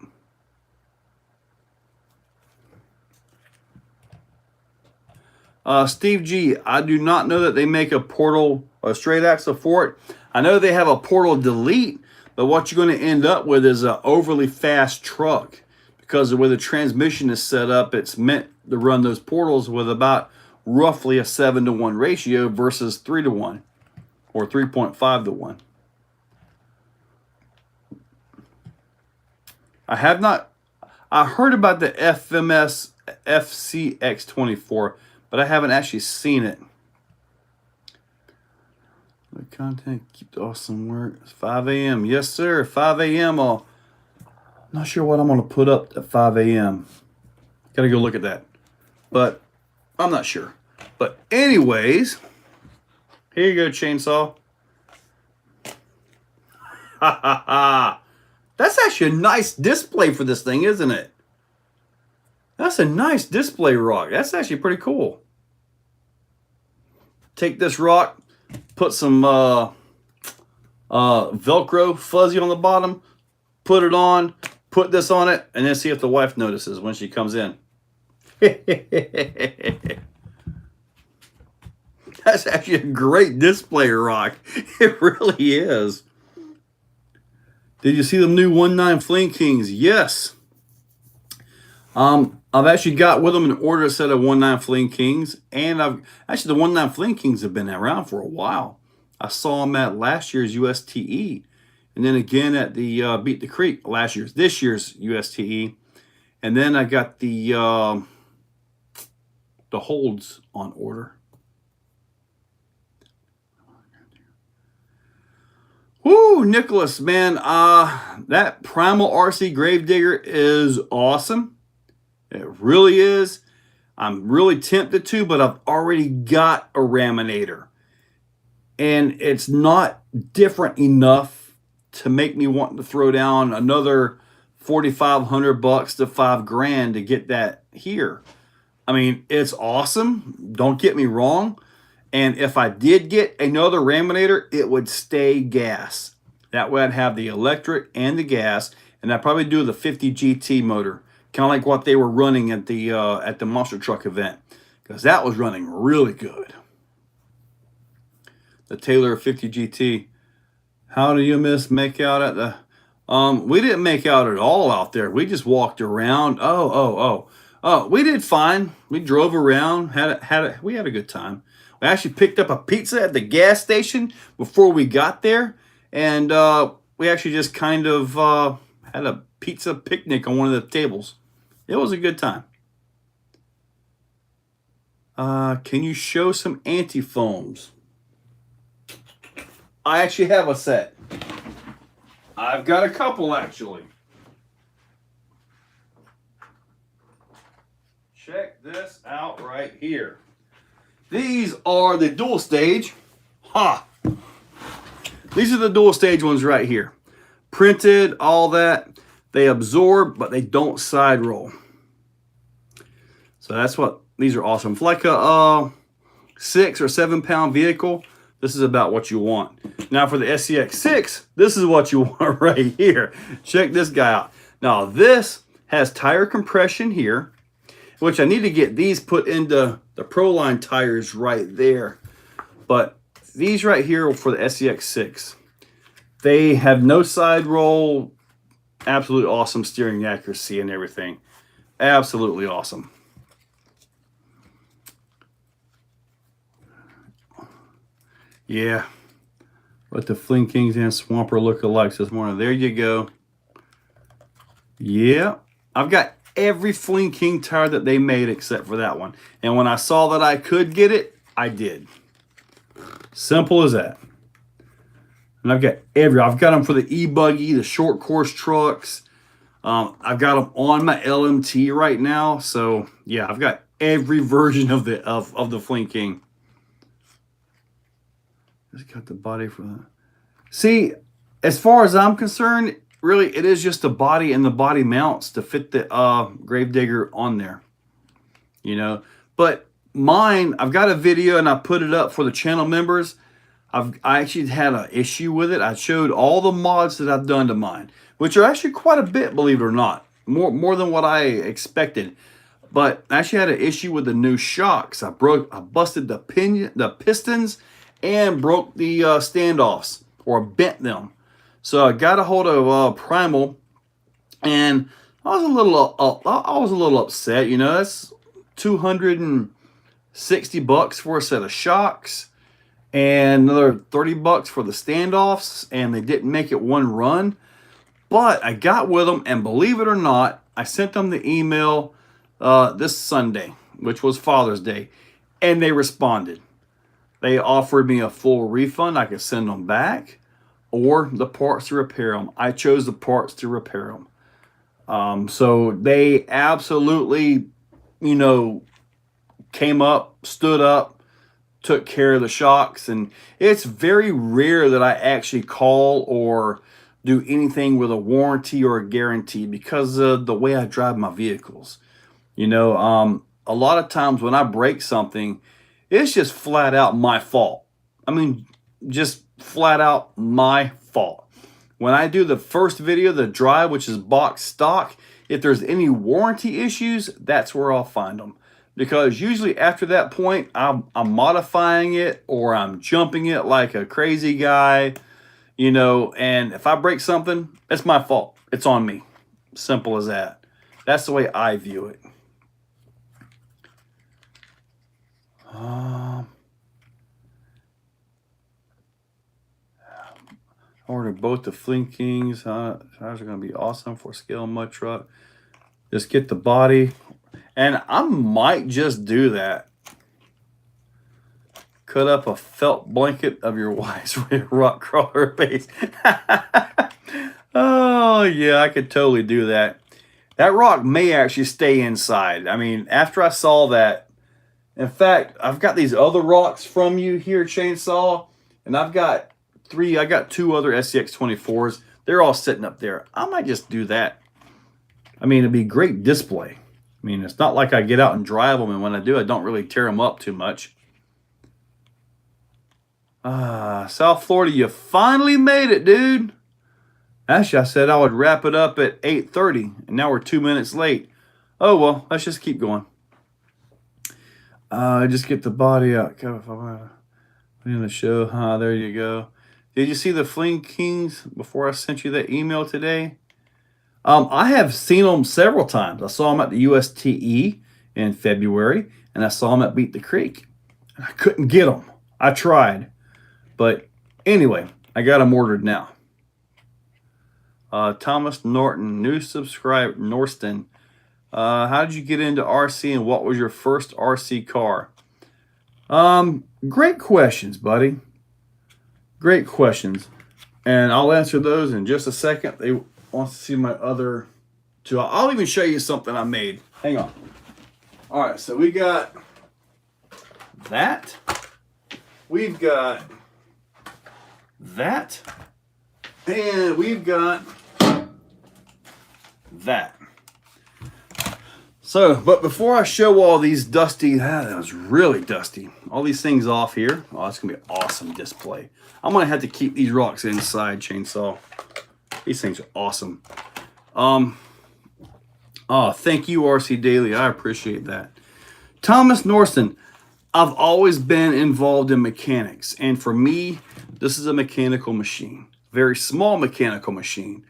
Steve G, I do not know that they make a portal, a straight axle for it. I know they have a portal delete, but what you're going to end up with is an overly fast truck. Because of the way the transmission is set up, it's meant to run those portals with about roughly a 7-to-1 ratio versus 3-to-1. or 3.5 to 1. I have not. I heard about the FMS FCX24, but I haven't actually seen it. The content, keep the awesome work. It's 5 a.m. Yes, sir. 5 a.m. I'm not sure what I'm going to put up at 5 a.m. Got to go look at that. But I'm not sure. But anyways, here you go, chainsaw. Ha ha ha. That's actually a nice display for this thing, isn't it? That's a nice display rock. That's actually pretty cool. Take this rock, put some Velcro fuzzy on the bottom, put it on, put this on it, and then see if the wife notices when she comes in. That's actually a great display rock. It really is. Did you see the new 1.9 Flame Kings? Yes. I've actually got with them an order set of 1.9 Flame Kings, and actually the 1.9 Flame Kings have been around for a while. I saw them at last year's USTE, and then again at the Beat the Creek this year's USTE, and then I got the holds on order. Woo, Nicholas, man, that Primal RC Gravedigger is awesome. It really is. I'm really tempted to, but I've already got a Raminator. And it's not different enough to make me want to throw down another $4,500 to $5,000 to get that here. I mean, it's awesome. Don't get me wrong. And if I did get another Raminator, it would stay gas. That way I'd have the electric and the gas, and I'd probably do the 50 GT motor, kind of like what they were running at the Monster Truck event, because that was running really good. The Taylor 50 GT. How do you make out at the? We didn't make out at all out there. We just walked around. Oh, we did fine. We drove around. We had a good time. We actually picked up a pizza at the gas station before we got there. And we actually just kind of had a pizza picnic on one of the tables. It was a good time. Can you show some anti-foams? I actually have a set. I've got a couple, actually. Check this out right here. These are the dual stage. Ha! These are the dual stage ones right here. Printed, all that. They absorb, but they don't side roll. So that's what, these are awesome. For like a 6 or 7 pound vehicle, this is about what you want. Now for the SCX6, this is what you want right here. Check this guy out. Now this has tire compression here, which I need to get these put into the Proline tires right there. But these right here for the SCX6, they have no side roll. Absolutely awesome steering accuracy and everything. Absolutely awesome. Yeah. What the Fling Kings and Swamper look alike this morning. There you go. Yeah. I've got every Fling King tire that they made except for that one. And when I saw that I could get it, I did. Simple as that. And I've got them for the e-buggy, the short course trucks. I've got them on my LMT right now. So yeah, I've got every version of the Fling King. Just got the body for that. See, as far as I'm concerned, really, it is just the body and the body mounts to fit the Gravedigger on there. You know, but mine, I've got a video and I put it up for the channel members. I actually had an issue with it. I showed all the mods that I've done to mine, which are actually quite a bit, believe it or not. More than what I expected. But I actually had an issue with the new shocks. I busted the pistons and broke the standoffs, or bent them. So I got a hold of Primal, and I was a little upset. You know, that's $260 for a set of shocks, and another 30 bucks for the standoffs, and they didn't make it one run. But I got with them, and believe it or not, I sent them the email this Sunday, which was Father's Day, and they responded. They offered me a full refund. I could send them back, or the parts to repair them. I chose the parts to repair them. So they absolutely, you know, came up, stood up, took care of the shocks. And it's very rare that I actually call or do anything with a warranty or a guarantee because of the way I drive my vehicles. You know, a lot of times when I break something, it's just flat out my fault. I mean, just flat out my fault. When I do the first video, the drive, which is box stock, if there's any warranty issues, that's where I'll find them. Because usually after that point, I'm modifying it or I'm jumping it like a crazy guy, you know, and if I break something, it's my fault. It's on me. Simple as that. That's the way I view it. Ordered both the Flinkings. Tires are going to be awesome for scale mud truck. Just get the body. And I might just do that. Cut up a felt blanket of your wife's rock crawler base. Oh, yeah, I could totally do that. That rock may actually stay inside. I mean, after I saw that, in fact, I've got these other rocks from you here, Chainsaw, and I got two other SCX-24s. They're all sitting up there. I might just do that. I mean, it'd be great display. I mean, it's not like I get out and drive them, and when I do, I don't really tear them up too much. South Florida, you finally made it, dude. Actually, I said I would wrap it up at 8:30, and now we're 2 minutes late. Oh, well, let's just keep going. Just get the body out. In the show, there you go. Did you see the Fling Kings before I sent you that email today? I have seen them several times. I saw them at the USTE in February, and I saw them at Beat the Creek. And I couldn't get them. I tried. But anyway, I got them ordered now. Thomas Norton, new subscriber, Norston. How did you get into RC, and what was your first RC car? Great questions, buddy. Great questions. And I'll answer those in just a second. They want to see my other two. I'll even show you something I made. Hang on. All right, so we got that. We've got that. And we've got that. So, but before I show all these dusty, that was really dusty, all these things off here. Oh, it's going to be an awesome display. I'm going to have to keep these rocks inside, Chainsaw. These things are awesome. Oh, thank you, RC Daily. I appreciate that. Thomas Norston, I've always been involved in mechanics. And for me, this is a mechanical machine. Very small mechanical machine.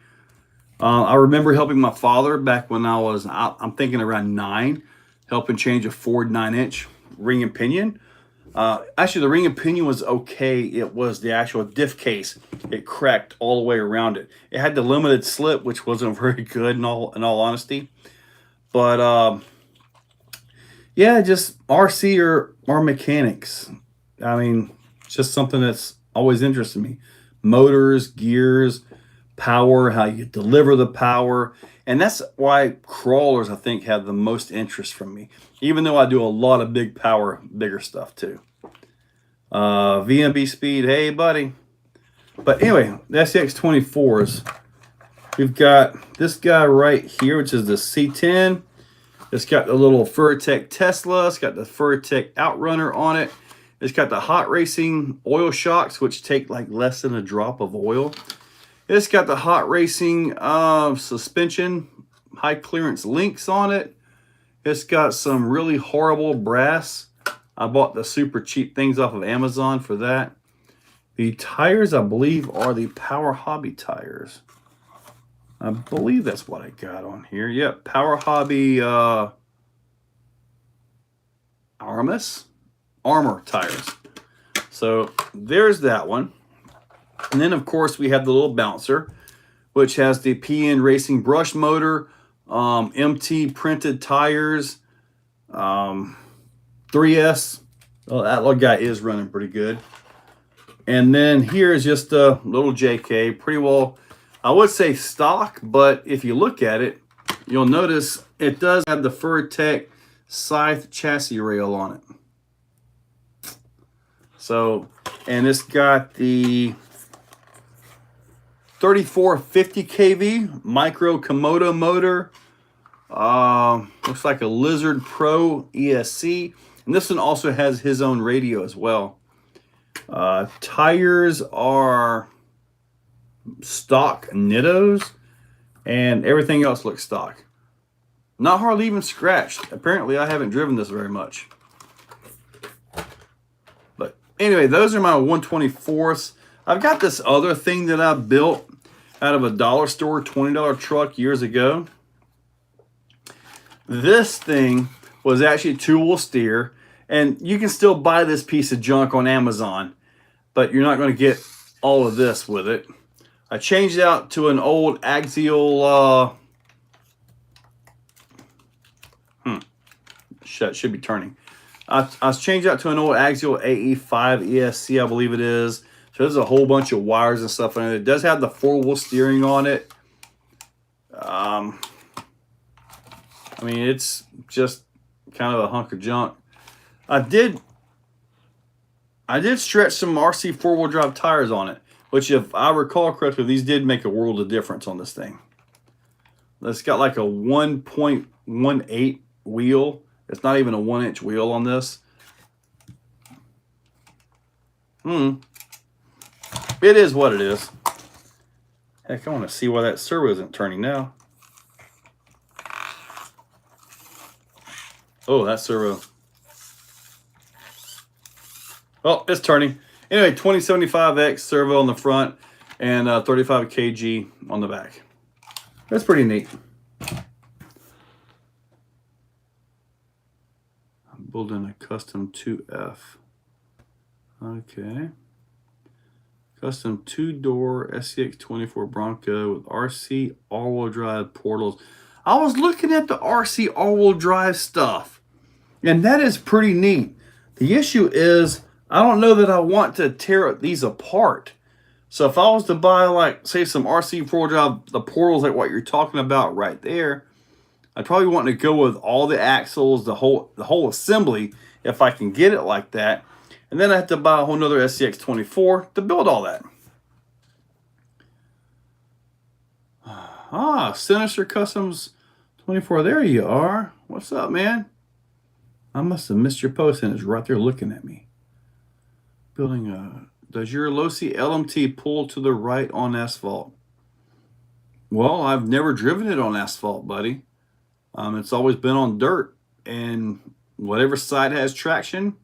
I remember helping my father back when I was, I'm thinking around 9, helping change a Ford 9-inch ring and pinion. Actually, the ring and pinion was okay. It was the actual diff case. It cracked all the way around it. It had the limited slip, which wasn't very good in all honesty. But yeah, just RC or mechanics. I mean, it's just something that's always interested me. Motors, gears, power, how you deliver the power. And that's why crawlers, I think, have the most interest from me. Even though I do a lot of big power, bigger stuff too. VMB speed, hey buddy. But anyway, the SCX-24s. We've got this guy right here, which is the C10. It's got the little Furatech Tesla. It's got the Furatech Outrunner on it. It's got the Hot Racing oil shocks, which take like less than a drop of oil. It's got the Hot Racing suspension, high clearance links on it. It's got some really horrible brass. I bought the super cheap things off of Amazon for that. The tires, I believe, are the Power Hobby tires. I believe that's what I got on here. Yep, Power Hobby Armor tires. So there's that one. And then, of course, we have the little bouncer, which has the PN Racing brush motor, MT printed tires, 3S. Well, that little guy is running pretty good. And then here is just a little JK, pretty well, I would say stock, but if you look at it, you'll notice it does have the Furtec scythe chassis rail on it. So, and it's got the 3450 kV micro Komodo motor. Looks like a Lizard Pro ESC. And this one also has his own radio as well. Tires are stock Nittos, and everything else looks stock. Not hardly even scratched. Apparently, I haven't driven this very much. But anyway, those are my 124ths. I've got this other thing that I built out of a dollar store $20 truck years ago. This thing was actually two-wheel steer, and you can still buy this piece of junk on Amazon, but you're not going to get all of this with it. I changed it out to an old axial, should be turning. I changed out to an old axial AE5 ESC, I believe it is. So there's a whole bunch of wires and stuff in it. It does have the four-wheel steering on it. I mean, it's just kind of a hunk of junk. I did stretch some RC four-wheel drive tires on it, which, if I recall correctly, these did make a world of difference on this thing. It's got like a 1.18 wheel. It's not even a 1-inch wheel on this. It is what it is. Heck, I want to see why that servo isn't turning now. Oh, that servo. Oh, it's turning. Anyway, 2075X servo on the front and 35 kg on the back. That's pretty neat. I'm building a custom 2F. Okay. Custom 2-door SCX24 Bronco with RC all-wheel drive portals. I was looking at the RC all-wheel drive stuff, and that is pretty neat. The issue is, I don't know that I want to tear these apart. So if I was to buy, like, say, some RC four-wheel drive, the portals like what you're talking about right there, I'd probably want to go with all the axles, the whole assembly, if I can get it like that. And then I have to buy a whole nother SCX24 to build all that. Ah, Sinister Customs 24. There you are. What's up, man? I must have missed your post, and it's right there looking at me. Building a... Does your Losi LMT pull to the right on asphalt? Well, I've never driven it on asphalt, buddy. It's always been on dirt, and whatever side has traction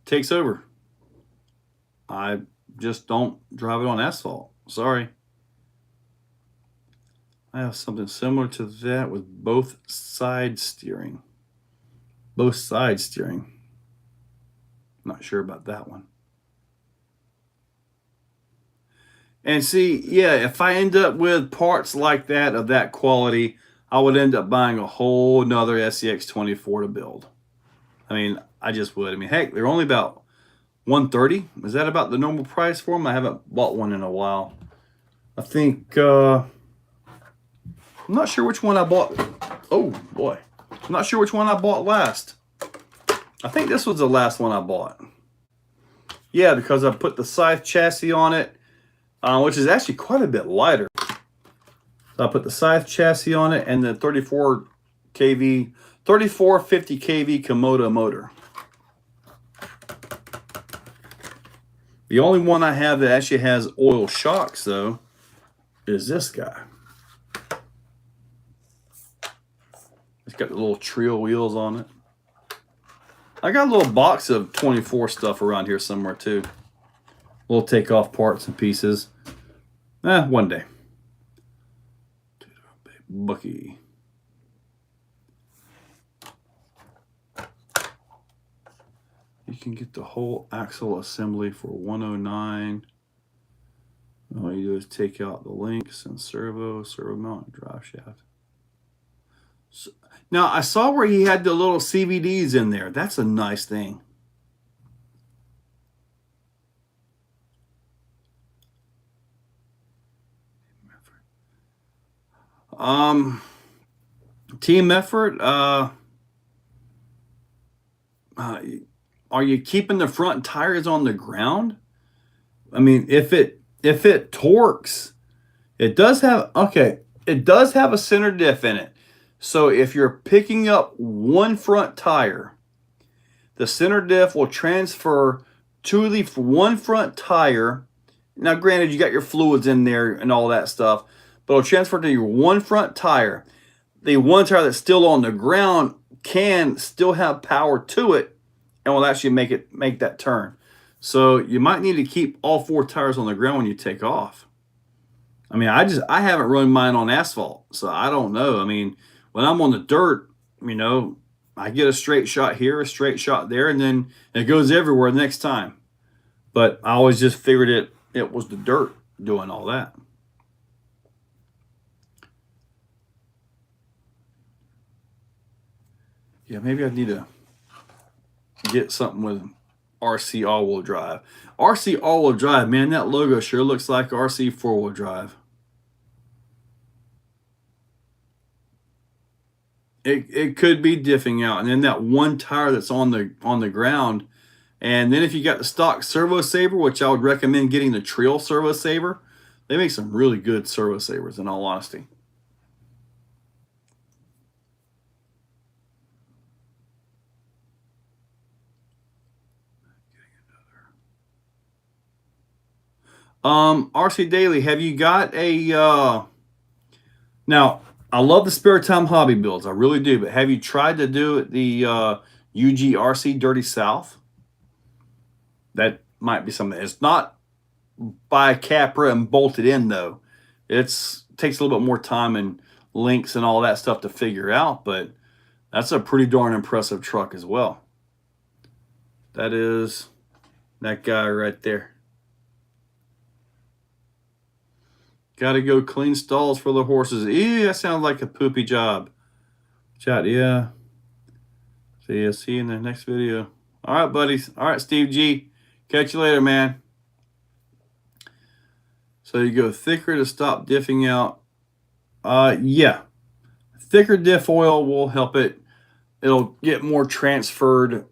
takes over. I just don't drive it on asphalt. Sorry. I have something similar to that with both side steering. Both side steering. Not sure about that one. And see, yeah, if I end up with parts like that of that quality, I would end up buying a whole nother SCX24 to build. I mean, I just would. I mean, heck, they're only about $130. Is that about the normal price for them? I haven't bought one in a while. I think, I'm not sure which one I bought. Oh, boy. I'm not sure which one I bought last. I think this was the last one I bought. Yeah, because I put the scythe chassis on it, which is actually quite a bit lighter. So I put the scythe chassis on it and the 3450 kV Komodo motor. The only one I have that actually has oil shocks, though, is this guy. It's got the little trio wheels on it. I got a little box of 24 stuff around here somewhere, too. Little take-off parts and pieces. One day. Bucky. You can get the whole axle assembly for $109. All you do is take out the links and servo mount, and drive shaft. So, now, I saw where he had the little CVDs in there. That's a nice thing. Team effort. Are you keeping the front tires on the ground? I mean, if it torques, it does have a center diff in it. So if you're picking up one front tire, the center diff will transfer to the one front tire. Now, granted, you got your fluids in there and all that stuff, but it'll transfer to your one front tire. The one tire that's still on the ground can still have power to it and will actually make that turn. So you might need to keep all four tires on the ground when you take off. I mean, I haven't run mine on asphalt, so I don't know. I mean, when I'm on the dirt, I get a straight shot here, a straight shot there, and then it goes everywhere the next time. But I always just figured it was the dirt doing all that. Yeah, maybe I need to get something with RC all-wheel drive. RC all-wheel drive, man, that logo sure looks like RC four-wheel drive. It could be diffing out, and then that one tire that's on the ground, and then if you got the stock servo saver, which I would recommend getting the Trail servo saver, they make some really good servo savers. In all honesty. RC Daily, have you got a now? I love the spare time hobby builds, I really do. But have you tried to do the UGRC Dirty South? That might be something. It's not by Capra and bolted in though. Takes a little bit more time and links and all that stuff to figure out, but that's a pretty darn impressive truck as well. That is that guy right there. Got to go clean stalls for the horses. Ew, that sounds like a poopy job. Chat, yeah. See you in the next video. All right, buddies. All right, Steve G. Catch you later, man. So you go thicker to stop diffing out. Yeah. Thicker diff oil will help it. It'll get more transferred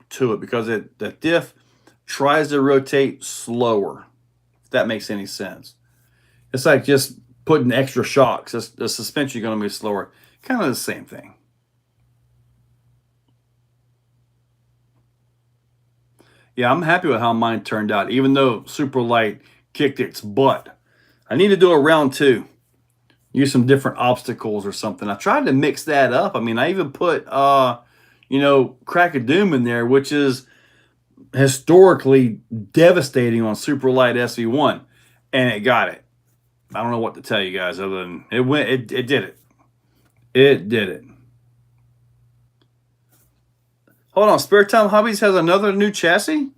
to it because the diff tries to rotate slower, if that makes any sense. It's like just putting extra shocks. The suspension is going to be slower. Kind of the same thing. Yeah, I'm happy with how mine turned out, even though Super Light kicked its butt. I need to do a round two. Use some different obstacles or something. I tried to mix that up. I mean, I even put, Crack of Doom in there, which is historically devastating on Super Light SV1, and it got it. I don't know what to tell you guys other than it did it. It did it. Hold on, Spare Time Hobbies has another new chassis?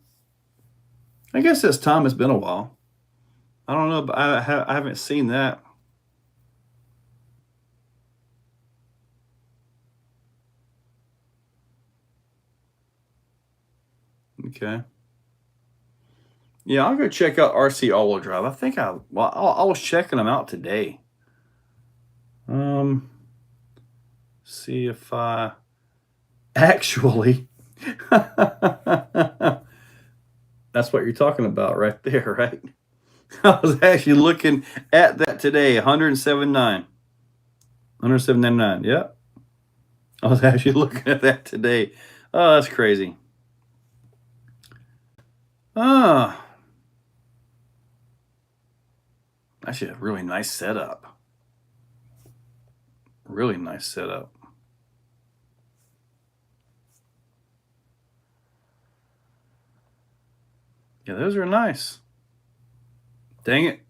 I guess this time it's been a while. I don't know, but I haven't seen that. Okay. Yeah, I'll go check out RC all-wheel drive. I think I was checking them out today. See if I actually that's what you're talking about right there, right? I was actually looking at that today, 107.9. 107.99, yeah. I was actually looking at that today. Oh, that's crazy. Actually, a really nice setup. Really nice setup. Yeah, those are nice. Dang it.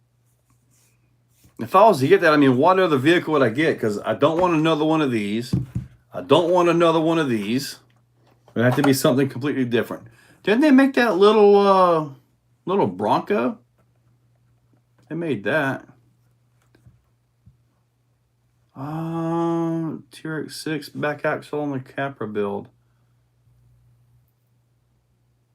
If I was to get that, I mean, what other vehicle would I get? Because I don't want another one of these. I don't want another one of these. It would have to be something completely different. Didn't they make that little Bronco? They made that. TRX6 back axle on the Capra build.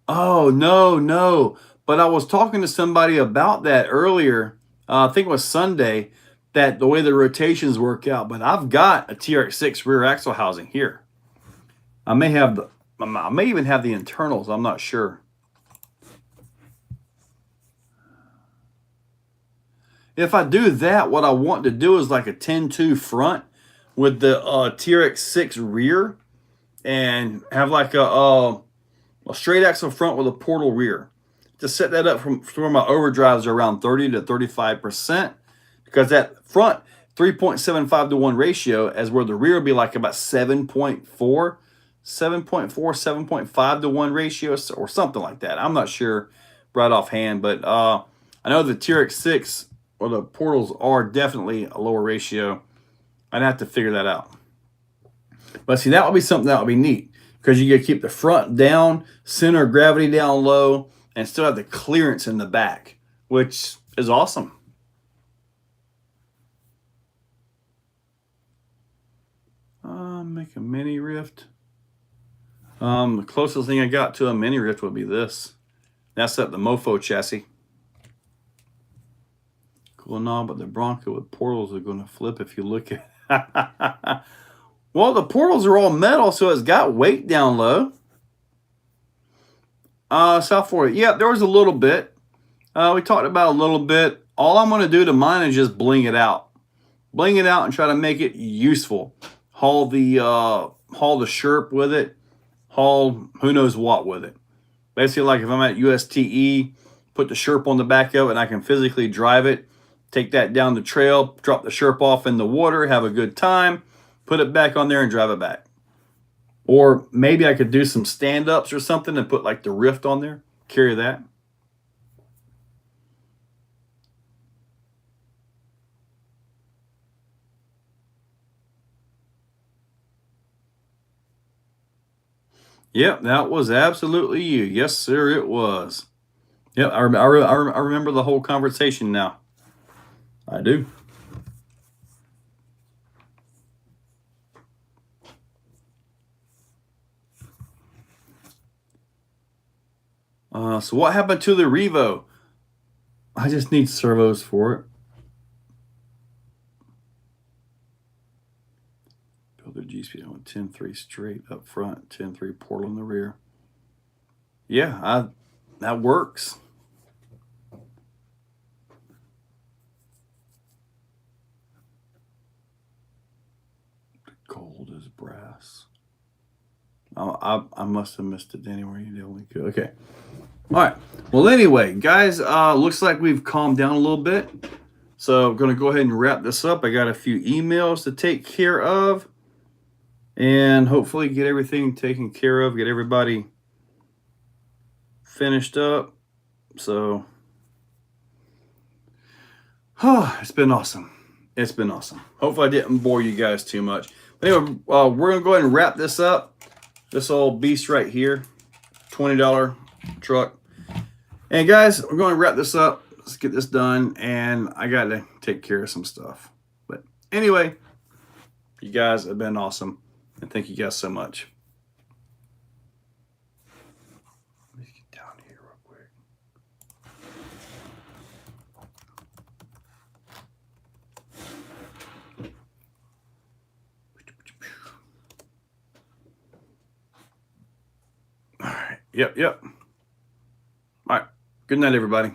Oh, no. But I was talking to somebody about that earlier. I think it was Sunday, that the way the rotations work out. But I've got a TRX6 rear axle housing here. I may even have the internals. I'm not sure. If I do that, what I want to do is like a 10-2 front with the TRX6 rear, and have like a straight axle front with a portal rear. To set that up for my overdrives are around 30 to 35%, because that front 3.75 to 1 ratio, as where the rear would be like about 7.4, 7.5 to 1 ratio, or something like that. I'm not sure right offhand, but I know the TRX6 or the portals are definitely a lower ratio. I'd have to figure that out. But see, that would be something that would be neat, because you get to keep the front down, center of gravity down low, and still have the clearance in the back, which is awesome. Make a mini rift. The closest thing I got to a mini rift would be this. That's up the Mofo chassis. Cool and all, but the Bronco with portals are going to flip if you look at it. Well, the portals are all metal, so it's got weight down low. South Florida. Yeah, there was a little bit. We talked about a little bit. All I'm going to do to mine is just bling it out. Bling it out and try to make it useful. Haul the Sherp with it. Haul who knows what with it. Basically, like if I'm at USTE, put the Sherp on the back of it and I can physically drive it. Take that down the trail, drop the Sherp off in the water, have a good time, put it back on there and drive it back. Or maybe I could do some stand-ups or something and put like the Rift on there, carry that. Yep, that was absolutely you. Yes, sir, it was. Yep, I remember the whole conversation now. I do. So what happened to the Revo? I just need servos for it. Build the G-speed on 10.3 straight up front, 10.3 portal in the rear. Yeah, that works. Gold is brass. Oh, I must have missed it anywhere. You only could. Okay. All right. Well, anyway, guys, looks like we've calmed down a little bit. So I'm going to go ahead and wrap this up. I got a few emails to take care of. And hopefully get everything taken care of. Get everybody finished up. So, it's been awesome. It's been awesome. Hopefully I didn't bore you guys too much. But anyway, we're going to go ahead and wrap this up. This old beast right here. $20 truck. And guys, we're going to wrap this up. Let's get this done. And I got to take care of some stuff. But anyway, you guys have been awesome. And thank you guys so much. Let me get down here real quick. All right. Yep. All right. Good night, everybody.